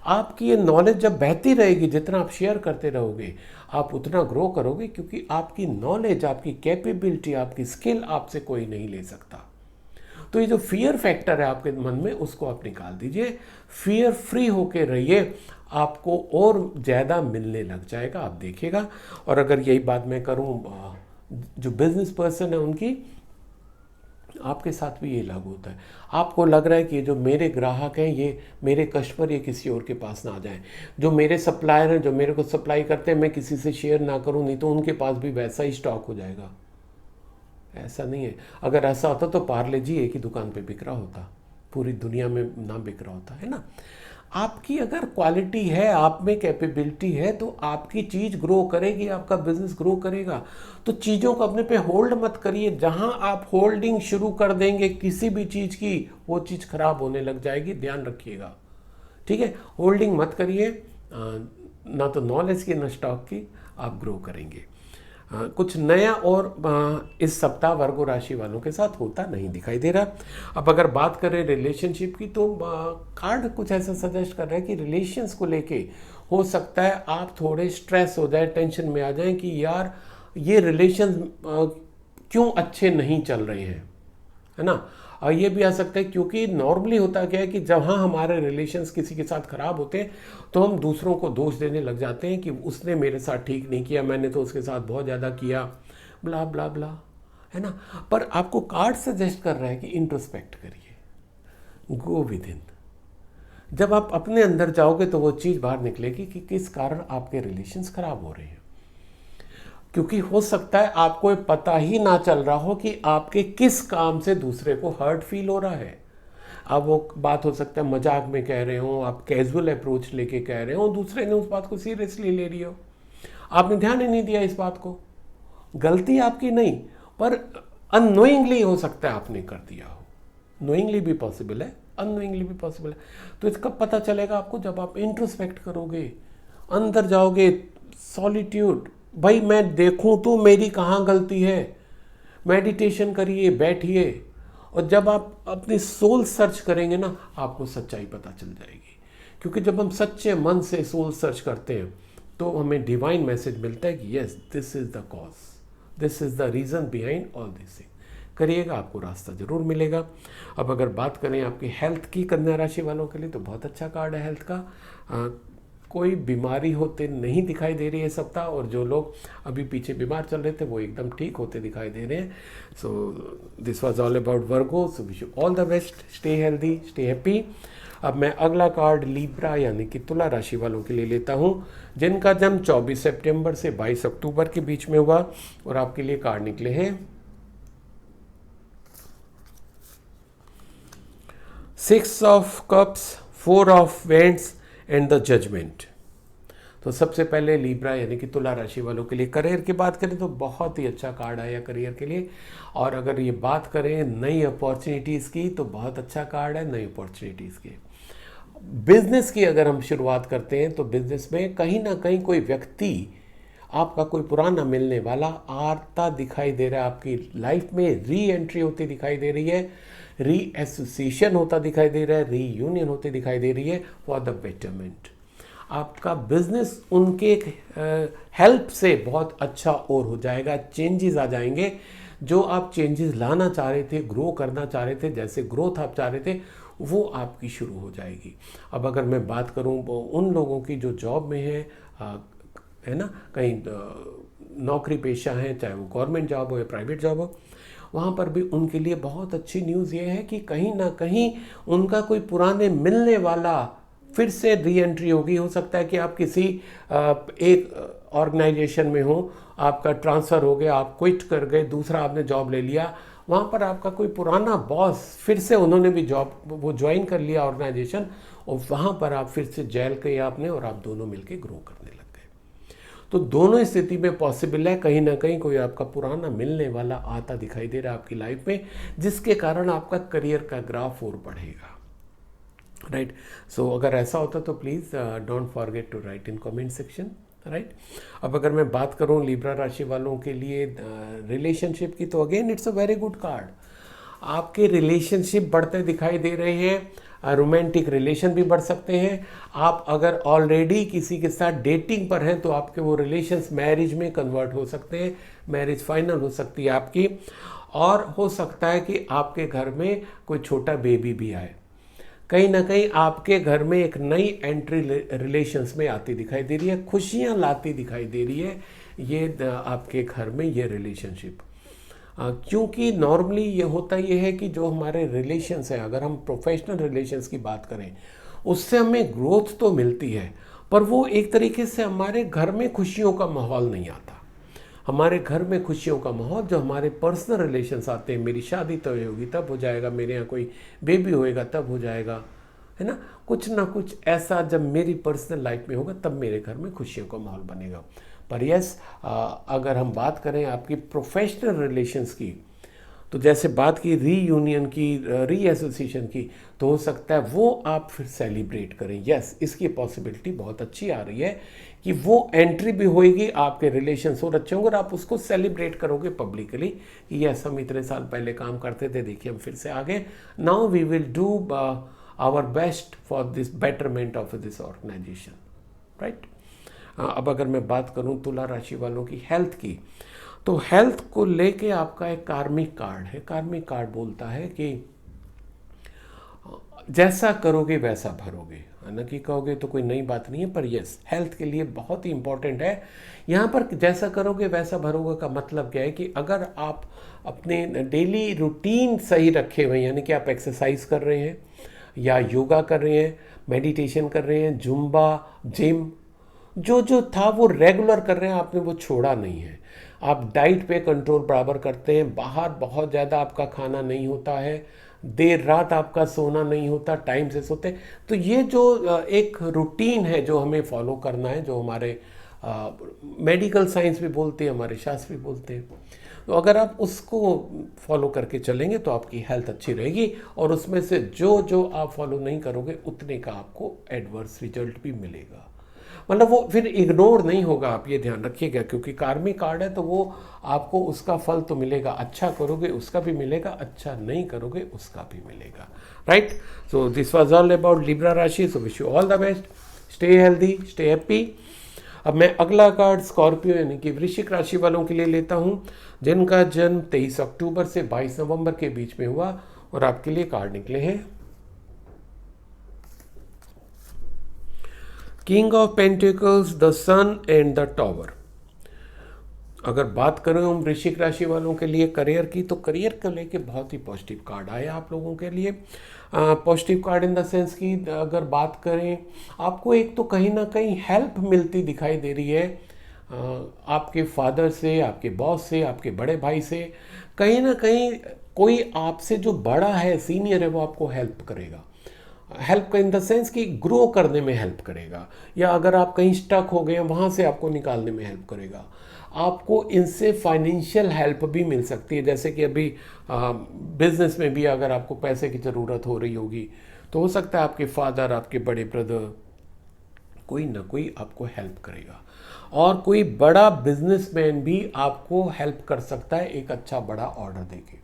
आपकी ये नॉलेज जब बहती रहेगी, जितना आप शेयर करते रहोगे आप उतना ग्रो करोगे, क्योंकि आपकी नॉलेज, आपकी कैपेबिलिटी, आपकी स्किल आपसे कोई नहीं ले सकता। तो ये जो फियर फैक्टर है आपके मन में, उसको आप निकाल दीजिए, फियर फ्री होके रहिए, आपको और ज़्यादा मिलने लग जाएगा, आप देखिएगा। और अगर यही बात मैं करूं जो बिजनेस पर्सन है उनकी, आपके साथ भी ये लागू होता है। आपको लग रहा है कि जो मेरे ग्राहक हैं, ये मेरे कस्टमर, ये किसी और के पास ना आ जाएं, जो मेरे सप्लायर हैं, जो मेरे को सप्लाई करते हैं, मैं किसी से शेयर ना करूं, नहीं तो उनके पास भी वैसा ही स्टॉक हो जाएगा। ऐसा नहीं है। अगर ऐसा होता तो पार्ले जी एक ही दुकान पे बिक रहा होता, पूरी दुनिया में ना बिक रहा होता, है ना। आपकी अगर क्वालिटी है, आप में कैपेबिलिटी है, तो आपकी चीज़ ग्रो करेगी, आपका बिजनेस ग्रो करेगा। तो चीज़ों को अपने पे होल्ड मत करिए। जहां आप होल्डिंग शुरू कर देंगे किसी भी चीज़ की, वो चीज़ खराब होने लग जाएगी, ध्यान रखिएगा, ठीक है। होल्डिंग मत करिए, ना तो नॉलेज की ना स्टॉक की, आप ग्रो करेंगे। कुछ नया और इस सप्ताह वर्गो राशि वालों के साथ होता नहीं दिखाई दे रहा। अब अगर बात करें रिलेशनशिप की, तो कार्ड कुछ ऐसा सजेस्ट कर रहा है कि रिलेशंस को लेके हो सकता है आप थोड़े स्ट्रेस हो जाए, टेंशन में आ जाए कि यार ये रिलेशन क्यों अच्छे नहीं चल रहे हैं, है ना। और ये भी आ सकता है क्योंकि नॉर्मली होता क्या है कि जहाँ हमारे रिलेशंस किसी के साथ ख़राब होते हैं तो हम दूसरों को दोष देने लग जाते हैं कि उसने मेरे साथ ठीक नहीं किया, मैंने तो उसके साथ बहुत ज़्यादा किया, ब्ला ब्ला ब्ला, है ना। पर आपको कार्ड सजेस्ट कर रहा है कि इंट्रोस्पेक्ट करिए, गो विद इन। जब आप अपने अंदर जाओगे तो वो चीज़ बाहर निकलेगी कि किस कारण आपके रिलेशंस खराब हो रहे हैं। क्योंकि हो सकता है आपको पता ही ना चल रहा हो कि आपके किस काम से दूसरे को हर्ट फील हो रहा है। अब वो बात हो सकता है मजाक में कह रहे हो, आप कैजुअल अप्रोच लेके कह रहे हो, दूसरे ने उस बात को सीरियसली ले रही हो, आपने ध्यान ही नहीं दिया इस बात को। गलती आपकी नहीं, पर अननोइंगली हो सकता है आपने कर दिया हो। नोइंगली भी पॉसिबल है, अननोइंगली भी पॉसिबल है। तो इसका पता चलेगा आपको जब आप इंट्रोस्पेक्ट करोगे, अंदर जाओगे, सॉलिट्यूड, भाई मैं देखूं तो मेरी कहाँ गलती है, मेडिटेशन करिए, बैठिए, और जब आप अपनी सोल सर्च करेंगे ना, आपको सच्चाई पता चल जाएगी। क्योंकि जब हम सच्चे मन से सोल सर्च करते हैं तो हमें डिवाइन मैसेज मिलता है कि yes, this is the cause, this is the reason behind all this thing. करिएगा, आपको रास्ता जरूर मिलेगा। अब अगर बात करें आपकी हेल्थ की, कन्या राशि वालों के लिए तो बहुत अच्छा कार्ड है हेल्थ का। कोई बीमारी होते नहीं दिखाई दे रही है सप्ताह, और जो लोग अभी पीछे बीमार चल रहे थे वो एकदम ठीक होते दिखाई दे रहे हैं। सो this was all about Virgo. So wish you all the best, stay healthy, stay happy. अब मैं अगला कार्ड लीब्रा यानी कि तुला राशि वालों के लिए लेता हूं, जिनका जन्म 24 सितंबर से 22 अक्टूबर के बीच में हुआ, और आपके लिए कार्ड निकले हैं 6 of cups, 4 of wands and the judgement. तो सबसे पहले लीब्रा यानी कि तुला राशि वालों के लिए करियर की बात करें तो बहुत ही अच्छा कार्ड आया करियर के लिए। और अगर ये बात करें नई अपॉर्चुनिटीज़ की तो बहुत अच्छा कार्ड है नई अपॉर्चुनिटीज़ की। बिजनेस की अगर हम शुरुआत करते हैं तो बिजनेस में कहीं ना कहीं कोई व्यक्ति आपका कोई पुराना मिलने वाला आता दिखाई दे रहा है, आपकी लाइफ में री एंट्री होती दिखाई दे रही है, री एसोसिएशन होता दिखाई दे रहा है, री यूनियन होती दिखाई दे रही है फॉर द बेटरमेंट। आपका बिजनेस उनके हेल्प से बहुत अच्छा और हो जाएगा, चेंजेस आ जाएंगे। जो आप चेंजेस लाना चाह रहे थे, ग्रो करना चाह रहे थे, जैसे ग्रोथ आप चाह रहे थे, वो आपकी शुरू हो जाएगी। अब अगर मैं बात करूं उन लोगों की जो जॉब में है ना, कहीं नौकरी पेशा है, चाहे वो गवर्नमेंट जॉब हो या प्राइवेट जॉब हो, वहाँ पर भी उनके लिए बहुत अच्छी न्यूज़ ये है कि कहीं ना कहीं उनका कोई पुराने मिलने वाला फिर से री एंट्री होगी। हो सकता है कि आप किसी एक ऑर्गेनाइजेशन में हो, आपका ट्रांसफ़र हो गया, आप क्विट कर गए, दूसरा आपने जॉब ले लिया, वहाँ पर आपका कोई पुराना बॉस फिर से उन्होंने भी जॉब वो ज्वाइन कर लिया ऑर्गेनाइजेशन, और वहाँ पर आप फिर से जेल गए आपने, और आप दोनों मिलके ग्रो करने लग गए। तो दोनों स्थिति में पॉसिबल है, कहीं ना कहीं कोई आपका पुराना मिलने वाला आता दिखाई दे रहा है आपकी लाइफ में, जिसके कारण आपका करियर का ग्राफ और बढ़ेगा। राइट। सो अगर ऐसा होता तो please don't forget to write in comment section, right. अब अगर मैं बात करूं लिब्रा राशि वालों के लिए रिलेशनशिप की, तो again it's a very good card. आपके रिलेशनशिप बढ़ते दिखाई दे रहे हैं, रोमांटिक रिलेशन भी बढ़ सकते हैं। आप अगर ऑलरेडी किसी के साथ डेटिंग पर हैं तो आपके वो रिलेशंस मैरिज में कन्वर्ट हो सकते हैं, मैरिज फाइनल हो सकती है आपकी। और हो सकता है कि आपके घर में कोई छोटा बेबी भी आए। कहीं ना कहीं आपके घर में एक नई एंट्री रिलेशंस में आती दिखाई दे रही है, खुशियां लाती दिखाई दे रही है ये आपके घर में ये रिलेशनशिप। क्योंकि नॉर्मली ये होता ये है कि जो हमारे रिलेशंस हैं, अगर हम प्रोफेशनल रिलेशंस की बात करें, उससे हमें ग्रोथ तो मिलती है, पर वो एक तरीके से हमारे घर में खुशियों का माहौल नहीं आता। हमारे घर में खुशियों का माहौल जो हमारे पर्सनल रिलेशंस आते हैं, मेरी शादी तय होगी तब हो जाएगा, मेरे यहाँ कोई बेबी होएगा तब हो जाएगा, है ना, कुछ ना कुछ ऐसा जब मेरी पर्सनल लाइफ में होगा तब मेरे घर में खुशियों का माहौल बनेगा। पर यस, अगर हम बात करें आपकी प्रोफेशनल रिलेशंस की, तो जैसे बात की रीयूनियन की, रीएसोसिएशन की, तो हो सकता है वो आप फिर सेलिब्रेट करें। यस, इसकी पॉसिबिलिटी बहुत अच्छी आ रही है कि वो एंट्री भी होएगी, आपके रिलेशंस और अच्छे होंगे और आप उसको सेलिब्रेट करोगे पब्लिकली कि यस, हम इतने साल पहले काम करते थे, देखिए हम फिर से आगे, now we will do our best for this betterment of this organisation, right. अब अगर मैं बात करूं तुला राशि वालों की हेल्थ की, तो हेल्थ को लेके आपका एक कार्मिक कार्ड है। कार्मिक कार्ड बोलता है कि जैसा करोगे वैसा भरोगे, न कि कहोगे तो कोई नई बात नहीं है, पर यस, हेल्थ के लिए बहुत ही इंपॉर्टेंट है। यहाँ पर जैसा करोगे वैसा भरोगे का मतलब क्या है कि अगर आप अपने डेली रूटीन सही रखे हुए, यानी कि आप एक्सरसाइज कर रहे हैं या योगा कर रहे हैं, मेडिटेशन कर रहे हैं, जुम्बा, जिम, जो जो था वो रेगुलर कर रहे हैं, आपने वो छोड़ा नहीं है, आप डाइट पे कंट्रोल बराबर करते हैं, बाहर बहुत ज़्यादा आपका खाना नहीं होता है, देर रात आपका सोना नहीं होता, टाइम से सोते हैं, तो ये जो एक रूटीन है जो हमें फॉलो करना है, जो हमारे मेडिकल साइंस भी बोलते हैं, हमारे शास्त्र भी बोलते हैं, तो अगर आप उसको फॉलो करके चलेंगे तो आपकी हेल्थ अच्छी रहेगी। और उसमें से जो जो आप फॉलो नहीं करोगे उतने का आपको एडवर्स रिजल्ट भी मिलेगा, मतलब वो फिर इग्नोर नहीं होगा, आप ये ध्यान रखिएगा, क्योंकि कार्मिक कार्ड है तो वो आपको उसका फल तो मिलेगा, अच्छा करोगे उसका भी मिलेगा, अच्छा नहीं करोगे उसका भी मिलेगा, right. So this was all about Libra राशि। So wish you all the best, stay healthy, stay happy. अब मैं अगला कार्ड स्कॉर्पियो यानी कि वृश्चिक राशि वालों के लिए लेता हूं, जिनका जन्म 23 अक्टूबर से 22 नवंबर के बीच में हुआ, और आपके लिए कार्ड निकले हैं king of pentacles, the sun and the tower. अगर बात करें हम वृश्चिक राशि वालों के लिए करियर की, तो करियर को लेके बहुत ही पॉजिटिव कार्ड आया आप लोगों के लिए। Positive card in the sense कि अगर बात करें, आपको एक तो कहीं ना कहीं हेल्प मिलती दिखाई दे रही है, आपके फादर से, आपके बॉस से, आपके बड़े भाई से, कहीं ना कहीं कोई आपसे जो बड़ा है, सीनियर है, वो आपको हेल्प करेगा। हेल्प इन द सेंस कि ग्रो करने में हेल्प करेगा, या अगर आप कहीं स्टक हो गए हैं वहाँ से आपको निकालने में हेल्प करेगा। आपको इनसे फाइनेंशियल हेल्प भी मिल सकती है, जैसे कि अभी बिजनेस में भी अगर आपको पैसे की ज़रूरत हो रही होगी, तो हो सकता है आपके फादर, आपके बड़े ब्रदर, कोई ना कोई आपको हेल्प करेगा। और कोई बड़ा बिजनेसमैन भी आपको हेल्प कर सकता है एक अच्छा बड़ा ऑर्डर देके।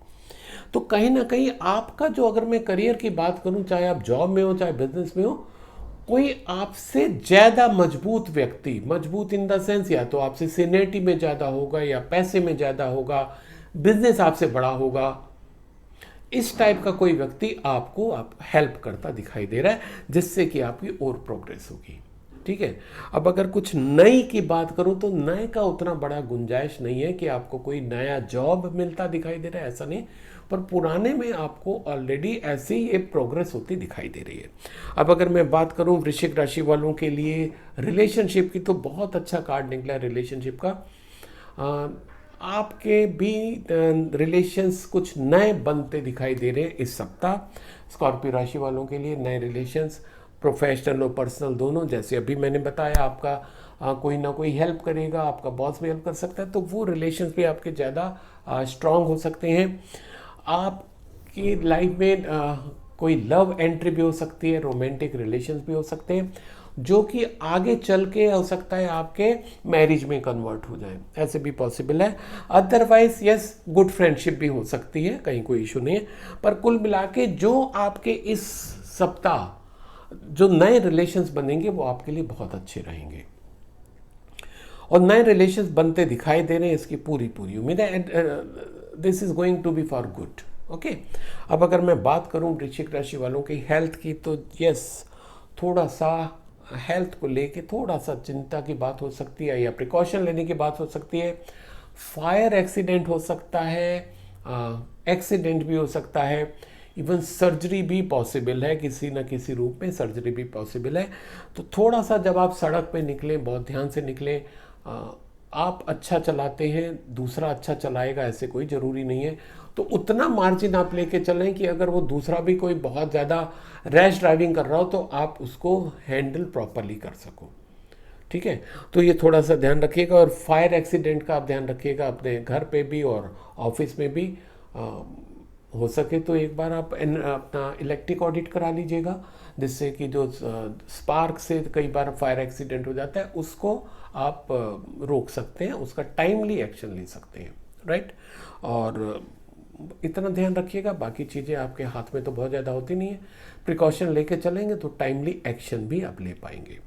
तो कहीं ना कहीं आपका जो, अगर मैं करियर की बात करूं, चाहे आप जॉब में हो चाहे बिजनेस में हो, कोई आपसे ज़्यादा मजबूत व्यक्ति, मजबूत इन द सेंस या तो आपसे सीनियरिटी में ज़्यादा होगा या पैसे में ज़्यादा होगा, बिजनेस आपसे बड़ा होगा, इस टाइप का कोई व्यक्ति आपको हेल्प करता दिखाई दे रहा है, जिससे कि आपकी और प्रोग्रेस होगी, ठीक है। अब अगर कुछ नई की बात करूं, तो नए का उतना बड़ा गुंजाइश नहीं है कि आपको कोई नया जॉब मिलता दिखाई दे रहा है, ऐसा नहीं, पर पुराने में आपको ऑलरेडी ऐसी ही एक प्रोग्रेस होती दिखाई दे रही है। अब अगर मैं बात करूं वृश्चिक राशि वालों के लिए रिलेशनशिप की, तो बहुत अच्छा कार्ड निकला है रिलेशनशिप का। आपके भी रिलेशंस कुछ नए बनते दिखाई दे रहे हैं इस सप्ताह। स्कॉर्पियो राशि वालों के लिए नए रिलेशंस, प्रोफेशनल और पर्सनल दोनों, जैसे अभी मैंने बताया, आपका कोई ना कोई हेल्प करेगा, आपका बॉस भी हेल्प कर सकता है, तो वो रिलेशंस भी आपके ज़्यादा स्ट्रांग हो सकते हैं। आपकी लाइफ में कोई लव एंट्री भी हो सकती है, रोमांटिक रिलेशंस भी हो सकते हैं, जो कि आगे चल के हो सकता है आपके मैरिज में कन्वर्ट हो जाए, ऐसे भी पॉसिबल है। अदरवाइज यस, गुड फ्रेंडशिप भी हो सकती है, कहीं कोई इशू नहीं है। पर कुल मिला के जो आपके इस सप्ताह जो नए रिलेशंस बनेंगे वो आपके लिए बहुत अच्छे रहेंगे, और नए रिलेशंस बनते दिखाई दे रहे हैं, इसकी पूरी पूरी उम्मीद है। This is going to be for good. Okay, अब अगर मैं बात करूं वृश्चिक राशि वालों की हेल्थ की, तो यस, थोड़ा सा हेल्थ को लेके थोड़ा सा चिंता की बात हो सकती है, या प्रिकॉशन लेने की बात हो सकती है। फायर एक्सीडेंट हो सकता है, एक्सीडेंट भी हो सकता है, इवन सर्जरी भी पॉसिबल है, किसी न किसी रूप में सर्जरी भी पॉसिबल है। तो थोड़ा सा जब आप सड़क पे निकलें, बहुत ध्यान से निकलें। आप अच्छा चलाते हैं, दूसरा अच्छा चलाएगा, ऐसे कोई ज़रूरी नहीं है, तो उतना मार्जिन आप लेके चलें कि अगर वो दूसरा भी कोई बहुत ज़्यादा रैश ड्राइविंग कर रहा हो तो आप उसको हैंडल प्रॉपरली कर सको। ठीक है, तो ये थोड़ा सा ध्यान रखिएगा। और फायर एक्सीडेंट का आप ध्यान रखिएगा, अपने घर पे भी और ऑफिस में भी। हो सके तो एक बार आप अपना इलेक्ट्रिक ऑडिट करा लीजिएगा, जिससे कि जो स्पार्क से कई बार फायर एक्सीडेंट हो जाता है उसको आप रोक सकते हैं, उसका टाइमली एक्शन ले सकते हैं, राइट। और इतना ध्यान रखिएगा, बाकी चीज़ें आपके हाथ में तो बहुत ज़्यादा होती नहीं है, प्रिकॉशन लेके चलेंगे तो टाइमली एक्शन भी आप ले पाएंगे।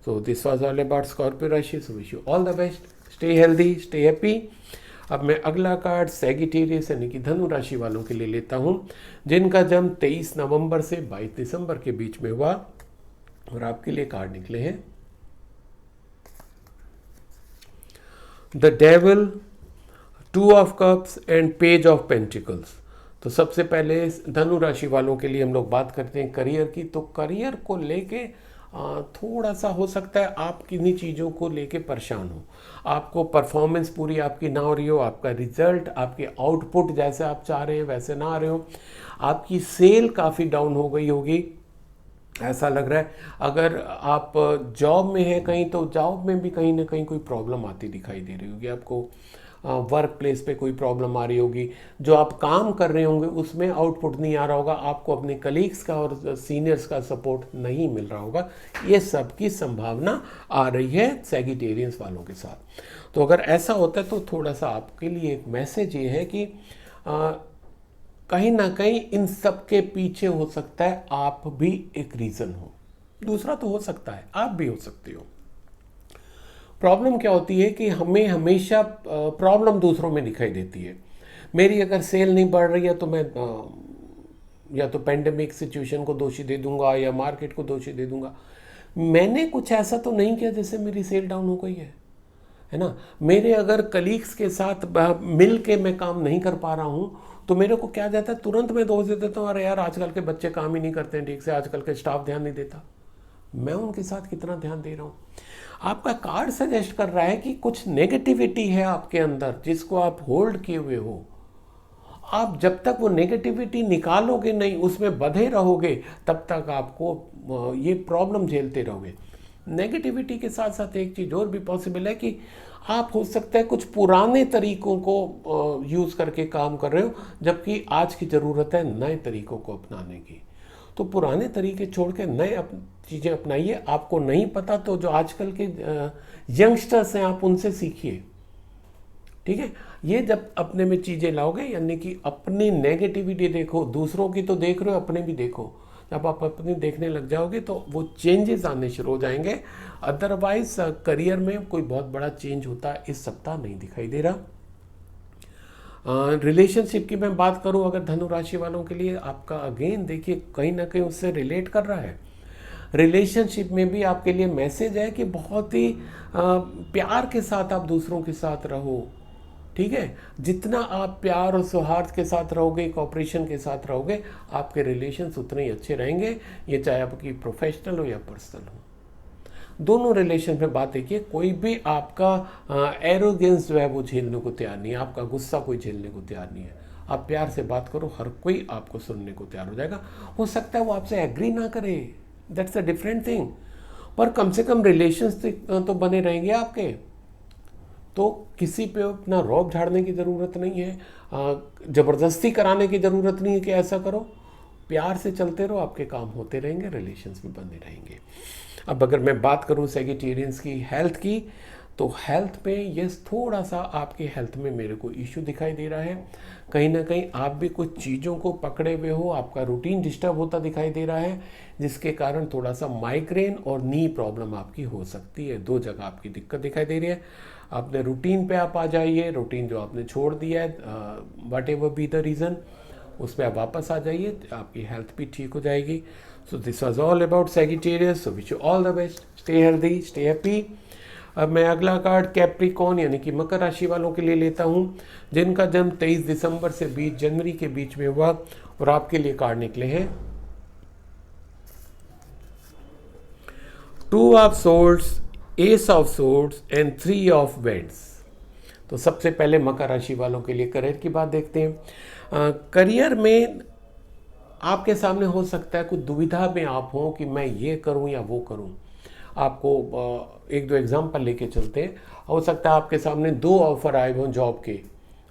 So this was all about Scorpio राशि। So wish you all the best, stay healthy, stay happy. अब मैं अगला कार्ड सैगिटेरियस यानी कि धनु राशि वालों के लिए लेता हूं, जिनका जन्म 23 नवंबर से 22 दिसंबर के बीच में हुआ, और आपके लिए कार्ड निकले हैं the devil, 2 of cups and page of pentacles. तो सबसे पहले धनु राशि वालों के लिए हम लोग बात करते हैं करियर की। तो करियर को लेके थोड़ा सा हो सकता है आप किन्हीं चीज़ों को लेके परेशान हो, आपको परफॉर्मेंस पूरी आपकी ना हो रही हो, आपका रिजल्ट, आपके आउटपुट जैसे आप चाह रहे हैं वैसे ना आ रहे हो, आपकी सेल काफ़ी डाउन हो गई होगी, ऐसा लग रहा है। अगर आप जॉब में हैं कहीं, तो जॉब में भी कहीं ना कहीं कोई प्रॉब्लम आती दिखाई दे रही होगी आपको, वर्क प्लेस पे कोई प्रॉब्लम आ रही होगी, जो आप काम कर रहे होंगे उसमें आउटपुट नहीं आ रहा होगा, आपको अपने कलीग्स का और सीनियर्स का सपोर्ट नहीं मिल रहा होगा, ये सब की संभावना आ रही है सैगिटेरियंस वालों के साथ। तो अगर ऐसा होता है तो थोड़ा सा आपके लिए एक मैसेज ये है कि कहीं ना कहीं इन सब के पीछे हो सकता है आप भी एक रीज़न हो, दूसरा तो हो सकता है आप भी हो सकते हो। प्रॉब्लम क्या होती है कि हमें हमेशा प्रॉब्लम दूसरों में दिखाई देती है। मेरी अगर सेल नहीं बढ़ रही है तो मैं या तो पेंडेमिक सिचुएशन को दोषी दे दूंगा या मार्केट को दोषी दे दूंगा। मैंने कुछ ऐसा तो नहीं किया जिससे मेरी सेल डाउन हो गई है ना। मेरे अगर कलीग्स के साथ मिल के मैं काम नहीं कर पा रहा हूँ तो मेरे को क्या जाता है, तुरंत मैं दोष दे देता हूँ, अरे यार आजकल के बच्चे काम ही नहीं करते हैं ठीक से, आजकल के स्टाफ ध्यान नहीं देता। मैं उनके साथ कितना ध्यान दे रहा हूँ। आपका कार्ड सजेस्ट कर रहा है कि कुछ नेगेटिविटी है आपके अंदर जिसको आप होल्ड किए हुए हो। आप जब तक वो नेगेटिविटी निकालोगे नहीं, उसमें बंधे रहोगे, तब तक आपको ये प्रॉब्लम झेलते रहोगे। नेगेटिविटी के साथ साथ एक चीज़ और भी पॉसिबल है कि आप हो सकता है कुछ पुराने तरीकों को यूज़ करके काम कर रहे हो, जबकि आज की ज़रूरत है नए तरीकों को अपनाने की। तो पुराने तरीके छोड़ के नए चीज़ें अपनाइए। आपको नहीं पता तो जो आजकल के यंगस्टर्स हैं आप उनसे सीखिए, ठीक है। ये जब अपने में चीज़ें लाओगे, यानी कि अपनी नेगेटिविटी देखो, दूसरों की तो देख रहे हो, अपने भी देखो। जब आप अपनी देखने लग जाओगे तो वो चेंजेस आने शुरू हो जाएंगे। अदरवाइज करियर में कोई बहुत बड़ा चेंज होता इस सप्ताह नहीं दिखाई दे रहा। रिलेशनशिप की मैं बात करूं अगर धनु राशि वालों के लिए, आपका अगेन देखिए कहीं ना कहीं उससे रिलेट कर रहा है। रिलेशनशिप में भी आपके लिए मैसेज है कि बहुत ही प्यार के साथ आप दूसरों के साथ रहो, ठीक है। जितना आप प्यार और सौहार्द के साथ रहोगे, कोऑपरेशन के साथ रहोगे, आपके रिलेशंस उतने ही अच्छे रहेंगे। ये चाहे आपकी प्रोफेशनल हो या पर्सनल हो, दोनों रिलेशन में बात देखिए, कोई भी आपका एरोगेंस जो है वो झेलने को तैयार नहीं है, आपका गुस्सा कोई झेलने को तैयार नहीं है। आप प्यार से बात करो, हर कोई आपको सुनने को तैयार हो जाएगा। हो सकता है वो आपसे एग्री ना करे, दैट्स अ डिफरेंट थिंग, पर कम से कम रिलेशंस तो बने रहेंगे आपके। तो किसी पे अपना रौब झाड़ने की ज़रूरत नहीं है, ज़बरदस्ती कराने की ज़रूरत नहीं है कि ऐसा करो। प्यार से चलते रहो, आपके काम होते रहेंगे, रिलेशंस भी बने रहेंगे। अब अगर मैं बात करूं सैजिटेरियंस की हेल्थ की, तो हेल्थ में ये थोड़ा सा आपके हेल्थ में मेरे को इश्यू दिखाई दे रहा है। कहीं ना कहीं आप भी कुछ चीज़ों को पकड़े हुए हो, आपका रूटीन डिस्टर्ब होता दिखाई दे रहा है, जिसके कारण थोड़ा सा माइग्रेन और नी प्रॉब्लम आपकी हो सकती है। दो जगह आपकी दिक्कत दिखाई दे रही है। आपने रूटीन पे आप आ जाइए, रूटीन जो आपने छोड़ दिया है, what ever be the reason, उस पर आप वापस आ जाइए, आपकी हेल्थ भी ठीक हो जाएगी। So this was all about Sagittarius. So wish you all the best, stay healthy, stay happy. अब मैं अगला कार्ड कैप्रिकॉर्न यानी कि मकर राशि वालों के लिए लेता हूं, जिनका जन्म 23 दिसंबर से 20 जनवरी के बीच में हुआ, और आपके लिए कार्ड निकले हैं 2 of swords, S of swords and 3 of vends. तो सबसे पहले मकर राशि वालों के लिए करियर की बात देखते हैं। करियर में आपके सामने हो सकता है कुछ दुविधा में आप हो कि मैं ये करूं या वो करूं। आपको एक दो एग्जाम्पल लेके चलते हैं। हो सकता है आपके सामने 2 ऑफर आए हों जॉब के,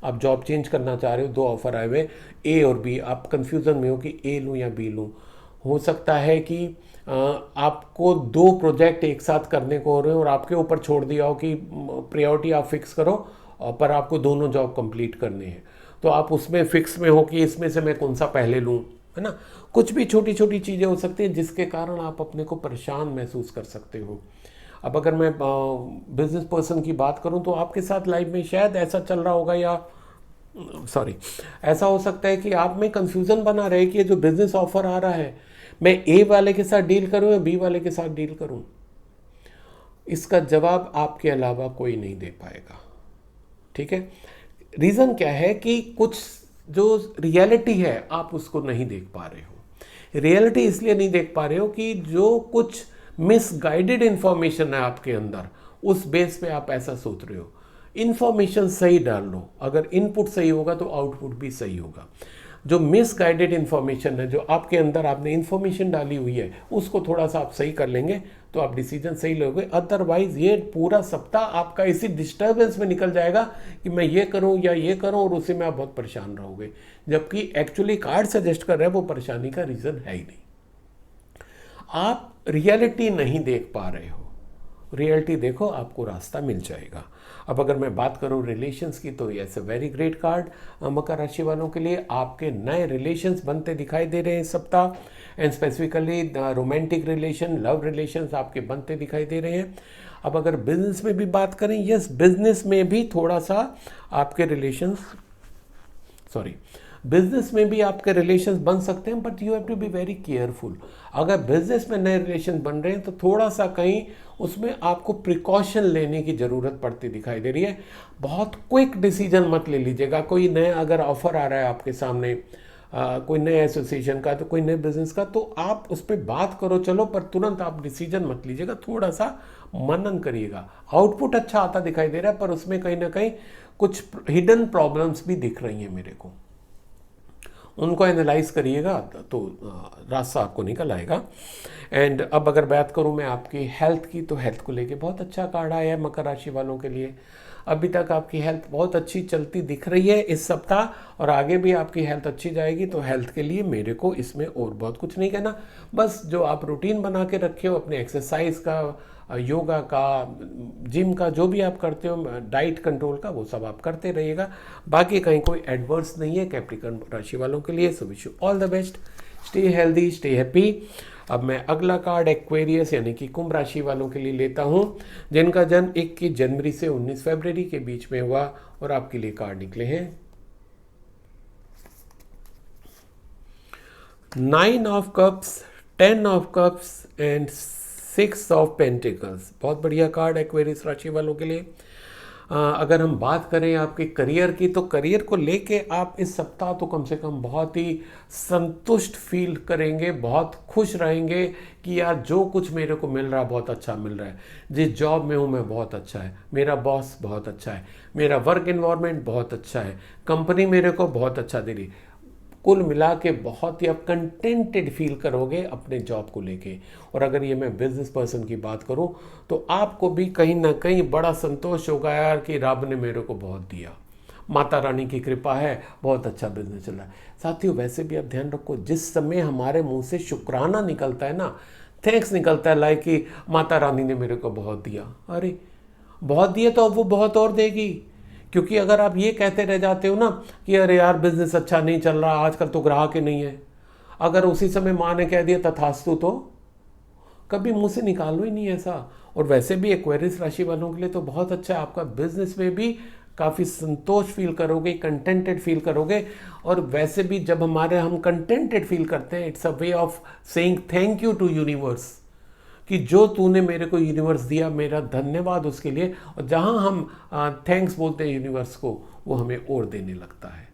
आप जॉब चेंज करना चाह रहे हो, 2 ऑफर आए हुए ए और बी, आप कंफ्यूजन में हो कि ए लूँ या बी लूँ। हो सकता है कि आपको 2 प्रोजेक्ट एक साथ करने को हो रहे हो और आपके ऊपर छोड़ दिया हो कि प्रायोरिटी आप फिक्स करो, पर आपको दोनों जॉब कंप्लीट करने हैं, तो आप उसमें फिक्स में हो कि इसमें से मैं कौन सा पहले लूँ, है ना। कुछ भी छोटी छोटी चीज़ें हो सकती हैं जिसके कारण आप अपने को परेशान महसूस कर सकते हो। अब अगर मैं बिजनेस पर्सन की बात करूं, तो आपके साथ लाइफ में शायद ऐसा चल रहा होगा, या सॉरी, ऐसा हो सकता है कि आप में कंफ्यूजन बना रहे कि ये जो बिजनेस ऑफर आ रहा है, मैं ए वाले के साथ डील करूं या बी वाले के साथ डील करूं। इसका जवाब आपके अलावा कोई नहीं दे पाएगा, ठीक है। रीज़न क्या है कि कुछ जो रियलिटी है आप उसको नहीं देख पा रहे हो। रियलिटी इसलिए नहीं देख पा रहे हो कि जो कुछ मिसगाइडेड इंफॉर्मेशन है आपके अंदर, उस बेस पे आप ऐसा सोच रहे हो। इंफॉर्मेशन सही डाल लो, अगर इनपुट सही होगा तो आउटपुट भी सही होगा। जो मिसगाइडेड इंफॉर्मेशन है, जो आपके अंदर आपने इंफॉर्मेशन डाली हुई है, उसको थोड़ा सा आप सही कर लेंगे तो आप डिसीजन सही लोगे। अदरवाइज ये पूरा सप्ताह आपका इसी डिस्टर्बेंस में निकल जाएगा कि मैं ये करूं या ये करूं, और उसी में आप बहुत परेशान रहोगे, जबकि एक्चुअली कार्ड सजेस्ट कर रहे हैं वो परेशानी का रीजन है ही नहीं। आप रियलिटी नहीं देख पा रहे हो, रियलिटी देखो, आपको रास्ता मिल जाएगा। अब अगर मैं बात करूं रिलेशंस की, तो ये वेरी ग्रेट कार्ड मकर राशि वालों के लिए। आपके नए रिलेशंस बनते दिखाई दे रहे हैं इस सप्ताह, and specifically romantic relation, love relations आपके बनते दिखाई दे रहे हैं। अब अगर बिजनेस में भी बात करें, यस, बिजनेस में भी थोड़ा सा आपके बिजनेस में भी आपके रिलेशंस बन सकते हैं, but you have to be very careful. अगर बिजनेस में नए रिलेशन बन रहे हैं तो थोड़ा सा कहीं उसमें आपको प्रिकॉशन लेने की ज़रूरत पड़ती दिखाई दे रही है। बहुत क्विक डिसीजन मत ले लीजिएगा। कोई नया अगर ऑफर आ रहा है आपके सामने, कोई नए एसोसिएशन का, तो कोई नए बिजनेस का, तो आप उस पर बात करो, चलो, पर तुरंत आप डिसीजन मत लीजिएगा, थोड़ा सा मनन करिएगा। आउटपुट अच्छा आता दिखाई दे रहा है, पर उसमें कहीं ना कहीं कुछ हिडन प्रॉब्लम्स भी दिख रही हैं मेरे को, उनको एनालाइज करिएगा तो रास्ता आपको निकल आएगा। एंड अब अगर बात करूं मैं आपकी हेल्थ की, तो हेल्थ को लेके बहुत अच्छा कार्ड आया है मकर राशि वालों के लिए। अभी तक आपकी हेल्थ बहुत अच्छी चलती दिख रही है इस सप्ताह, और आगे भी आपकी हेल्थ अच्छी जाएगी। तो हेल्थ के लिए मेरे को इसमें और बहुत कुछ नहीं कहना, बस जो आप रूटीन बना के रखे हो अपने एक्सरसाइज का, योगा का, जिम का, जो भी आप करते हो, डाइट कंट्रोल का, वो सब आप करते रहिएगा। बाकी कहीं कोई एडवर्स नहीं है कैप्रिकॉर्न राशि वालों के लिए। सो wish you all the best, stay healthy, stay happy. अब मैं अगला कार्ड एक्वेरियस यानी कि कुंभ राशि वालों के लिए लेता हूं, जिनका जन्म 21 जनवरी से 19 फरवरी के बीच में हुआ, और आपके लिए कार्ड निकले हैं 9 of cups, 10 of cups and 6 of pentacles. बहुत बढ़िया कार्ड एक्वेरियस राशि वालों के लिए। अगर हम बात करें आपके करियर की, तो करियर को लेके आप इस सप्ताह तो कम से कम बहुत ही संतुष्ट फील करेंगे, बहुत खुश रहेंगे कि यार जो कुछ मेरे को मिल रहा है बहुत अच्छा मिल रहा है, जिस जॉब में हूँ मैं बहुत अच्छा है, मेरा बॉस बहुत अच्छा है, मेरा वर्क एनवायरनमेंट बहुत अच्छा है, कंपनी मेरे को बहुत अच्छा दे रही। कुल मिला के बहुत ही आप कंटेंटेड फील करोगे अपने जॉब को लेके। और अगर ये मैं बिजनेस पर्सन की बात करूं, तो आपको भी कहीं ना कहीं बड़ा संतोष होगा यार कि रब ने मेरे को बहुत दिया, माता रानी की कृपा है, बहुत अच्छा बिजनेस चल रहा है। साथियों वैसे भी आप ध्यान रखो, जिस समय हमारे मुंह से शुक्राना निकलता है ना, थैंक्स निकलता है, लाइक कि माता रानी ने मेरे को बहुत दिया, अरे बहुत दिया तो अब वो बहुत और देगी। क्योंकि अगर आप ये कहते रह जाते हो ना कि अरे यार बिजनेस अच्छा नहीं चल रहा, आजकल तो ग्राहक ही नहीं है, अगर उसी समय माँ ने कह दिया तथास्तु, तो कभी मुंह से निकालो ही नहीं ऐसा। और वैसे भी एक्वेरियस राशि वालों के लिए तो बहुत अच्छा है, आपका बिजनेस में भी काफ़ी संतोष फील करोगे, कंटेंटेड फील करोगे। और वैसे भी जब हम कंटेंटेड फील करते हैं, it's a way of saying thank you to universe, कि जो तूने मेरे को यूनिवर्स दिया, मेरा धन्यवाद उसके लिए। और जहां हम थैंक्स बोलते हैं यूनिवर्स को, वो हमें और देने लगता है,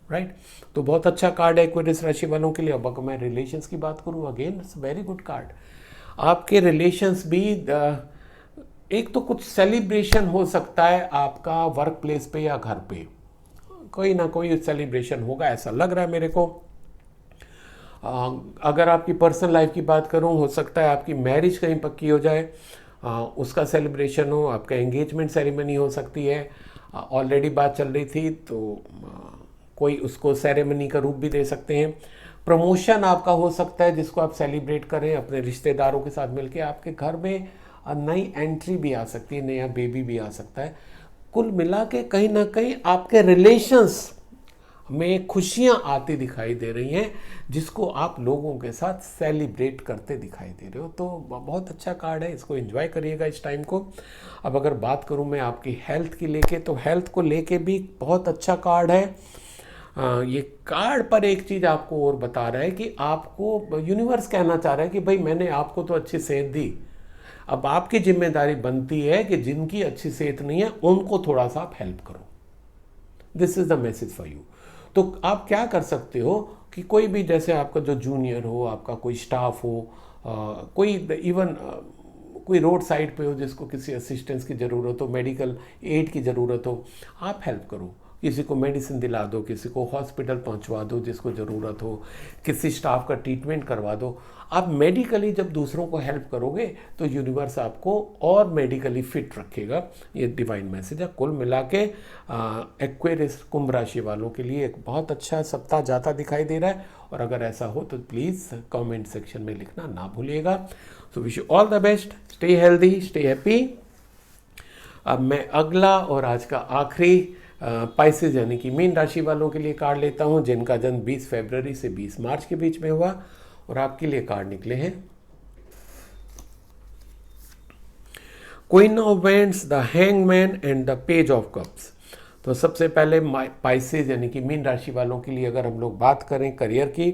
राइट। तो बहुत अच्छा कार्ड है एक्वेरियस राशि वालों के लिए। अब अगर मैं रिलेशंस की बात करूं, again it's very good card. आपके रिलेशंस भी एक तो कुछ सेलिब्रेशन हो सकता है आपका वर्क प्लेस पे या घर पे, कोई ना कोई सेलिब्रेशन होगा, ऐसा लग रहा है मेरे को। अगर आपकी पर्सनल लाइफ की बात करूं, हो सकता है आपकी मैरिज कहीं पक्की हो जाए, उसका सेलिब्रेशन हो, आपका एंगेजमेंट सेरेमनी हो सकती है। ऑलरेडी बात चल रही थी तो कोई उसको सेरेमनी का रूप भी दे सकते हैं। प्रमोशन आपका हो सकता है जिसको आप सेलिब्रेट करें अपने रिश्तेदारों के साथ मिलकर। आपके घर में नई एंट्री भी आ सकती है, नया बेबी भी आ सकता है। कुल मिला के कहीं ना कहीं आपके रिलेशंस में खुशियां आती दिखाई दे रही हैं, जिसको आप लोगों के साथ सेलिब्रेट करते दिखाई दे रहे हो। तो बहुत अच्छा कार्ड है, इसको एंजॉय करिएगा इस टाइम को। अब अगर बात करूं मैं आपकी हेल्थ की लेके, तो हेल्थ को लेके भी बहुत अच्छा कार्ड है। ये कार्ड पर एक चीज़ आपको और बता रहा है कि आपको यूनिवर्स कहना चाह रहा है कि भाई मैंने आपको तो अच्छी सेहत दी, अब आपकी जिम्मेदारी बनती है कि जिनकी अच्छी सेहत नहीं है उनको थोड़ा सा आप हेल्प करो। This is the message for you. तो आप क्या कर सकते हो कि कोई भी, जैसे आपका जो जूनियर हो, आपका कोई स्टाफ हो, कोई इवन कोई रोड साइड पे हो जिसको किसी असिस्टेंस की ज़रूरत हो, मेडिकल एड की ज़रूरत हो, आप हेल्प करो। किसी को मेडिसिन दिला दो, किसी को हॉस्पिटल पहुंचवा दो जिसको ज़रूरत हो, किसी स्टाफ का ट्रीटमेंट करवा दो। आप मेडिकली जब दूसरों को हेल्प करोगे तो यूनिवर्स आपको और मेडिकली फिट रखेगा। ये डिवाइन मैसेज है। कुल मिला के एक्वेरियस कुंभ राशि वालों के लिए एक बहुत अच्छा सप्ताह जाता दिखाई दे रहा है। और अगर ऐसा हो तो प्लीज़ कमेंट सेक्शन में लिखना ना भूलिएगा। सो wish you all the best, stay healthy, stay happy. अब मैं अगला और आज का आखिरी पाइसेस यानी कि मीन राशि वालों के लिए कार्ड लेता हूं, जिनका जन्म 20 फरवरी से 20 मार्च के बीच में हुआ। और आपके लिए कार्ड निकले हैं queen of vends, the hangman and the page of cups. तो सबसे पहले पाइसेस यानी कि मीन राशि वालों के लिए अगर हम लोग बात करें करियर की,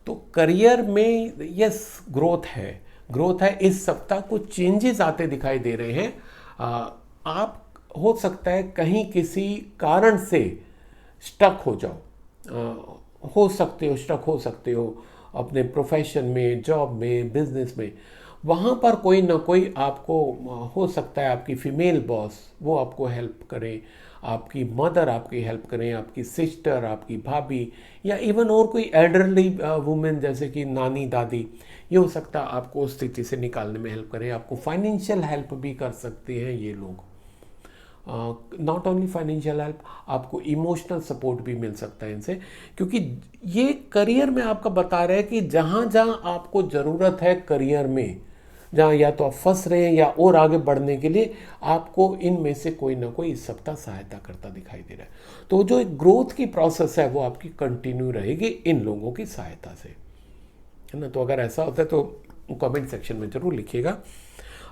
तो करियर में यस ग्रोथ है, ग्रोथ है। इस सप्ताह कुछ चेंजेस आते दिखाई दे रहे हैं। आप हो सकता है कहीं किसी कारण से स्टक हो जाओ, हो सकते हो स्टक हो सकते हो अपने प्रोफेशन में, जॉब में, बिजनेस में। वहाँ पर कोई ना कोई आपको हो सकता है, आपकी फीमेल बॉस वो आपको हेल्प करें, आपकी मदर आपकी हेल्प करें, आपकी सिस्टर, आपकी भाभी, या इवन और कोई एल्डरली वुमेन जैसे कि नानी दादी, ये हो सकता है आपको उस स्थिति से निकालने में हेल्प करें। आपको फाइनेंशियल हेल्प भी कर सकते हैं ये लोग। नॉट ओनली फाइनेंशियल हेल्प, आपको इमोशनल सपोर्ट भी मिल सकता है इनसे। क्योंकि ये करियर में आपका बता रहा है कि जहाँ जहाँ आपको ज़रूरत है करियर में, जहाँ या तो आप फंस रहे हैं या और आगे बढ़ने के लिए, आपको इनमें से कोई ना कोई इस सप्ताह सहायता करता दिखाई दे रहा है। तो जो एक ग्रोथ की प्रोसेस है वो आपकी कंटिन्यू रहेगी इन लोगों की सहायता से, है ना। तो अगर ऐसा होता है तो कमेंट सेक्शन में ज़रूर लिखिएगा।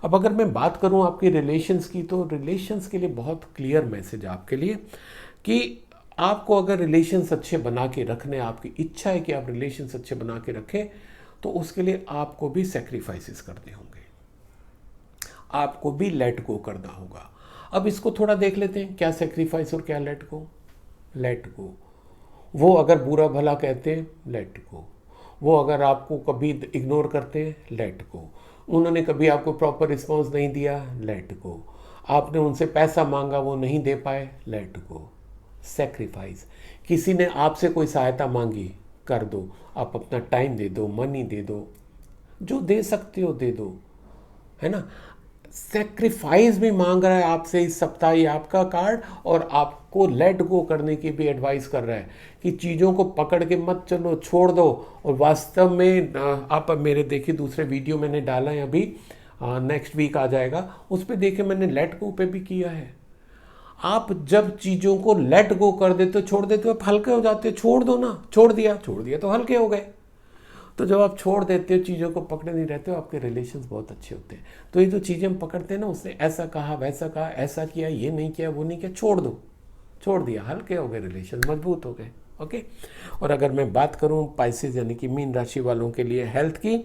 अब अगर मैं बात करूं आपकी रिलेशंस की, तो रिलेशंस के लिए बहुत क्लियर मैसेज है आपके लिए कि आपको अगर रिलेशंस अच्छे बना के रखने, आपकी इच्छा है कि आप रिलेशंस अच्छे बना के रखें, तो उसके लिए आपको भी सेक्रीफाइसेस करने होंगे, आपको भी लेट गो करना होगा। अब इसको थोड़ा देख लेते हैं, क्या सेक्रीफाइस और क्या लेट गो। लेट गो, वो अगर बुरा भला कहते हैं, लेट गो। वो अगर आपको कभी इग्नोर करते हैं, लेट गो। उन्होंने कभी आपको प्रॉपर रिस्पॉन्स नहीं दिया, लेट गो। आपने उनसे पैसा मांगा, वो नहीं दे पाए, लेट गो। सेक्रीफाइस, किसी ने आपसे कोई सहायता मांगी, कर दो। आप अपना टाइम दे दो, मनी दे दो, जो दे सकते हो दे दो, है ना। सेक्रीफाइस भी मांग रहा है आपसे इस सप्ताह ये आपका कार्ड, और आप आपको लेट गो करने की भी एडवाइस कर रहा है कि चीज़ों को पकड़ के मत चलो, छोड़ दो। और वास्तव में आप अब मेरे देखिए दूसरे वीडियो मैंने डाला है अभी, नेक्स्ट वीक आ जाएगा, उस पर देखिए मैंने लेट गो पे भी किया है। आप जब चीज़ों को लेट गो कर देते हो, छोड़ देते हो, आप हल्के हो जाते हो। छोड़ दो ना, छोड़ दिया तो हल्के हो गए। तो जब आप छोड़ देते हो, चीज़ों को पकड़े नहीं रहते हो, आपके रिलेशंस बहुत अच्छे होते हैं। तो ये जो चीज़ें हम पकड़ते हैं ना, उसने ऐसा कहा, वैसा कहा, ऐसा किया, ये नहीं किया, वो नहीं किया, छोड़ दो, छोड़ दिया, हल्के हो गए, रिलेशन मजबूत हो गए। ओके। और अगर मैं बात करूं पाइसेस यानी कि मीन राशि वालों के लिए हेल्थ की,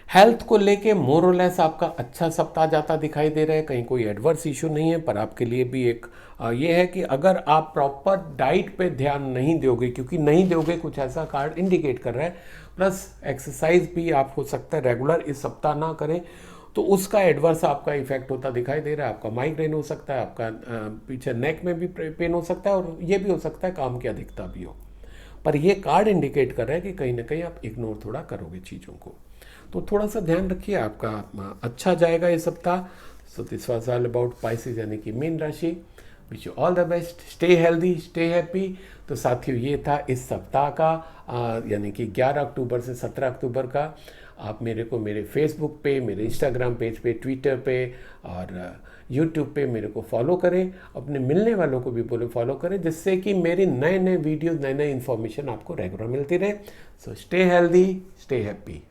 हेल्थ को लेके मोर और लेस आपका अच्छा सप्ताह जाता दिखाई दे रहा है। कहीं कोई एडवर्स इशू नहीं है, पर आपके लिए भी एक ये है कि अगर आप प्रॉपर डाइट पे ध्यान नहीं दोगे, क्योंकि नहीं दोगे कुछ ऐसा कार्ड इंडिकेट कर रहा है, प्लस एक्सरसाइज भी आप हो सकता है रेगुलर इस सप्ताह ना करें, तो उसका एडवर्स आपका इफेक्ट होता दिखाई दे रहा है। आपका माइग्रेन हो सकता है, आपका पीछे नेक में भी पेन हो सकता है, और ये भी हो सकता है काम की अधिकता भी हो। पर ये कार्ड इंडिकेट कर रहा है कि कहीं ना कहीं आप इग्नोर थोड़ा करोगे चीज़ों को, तो थोड़ा सा ध्यान रखिए, आपका अच्छा जाएगा ये सप्ताह। सो this was all about Pisces यानी कि मीन राशि। Wish you all the best, stay healthy, stay happy. तो साथियों ये था इस सप्ताह का यानी कि 11 अक्टूबर से 17 अक्टूबर का। आप मेरे को मेरे फेसबुक पे, मेरे इंस्टाग्राम पेज पे, ट्विटर पे और यूट्यूब पे मेरे को फॉलो करें। अपने मिलने वालों को भी बोलो फॉलो करें, जिससे कि मेरे नए नए वीडियोज़, नए नए इन्फॉर्मेशन आपको रेगुलर मिलती रहे। So stay healthy, stay happy.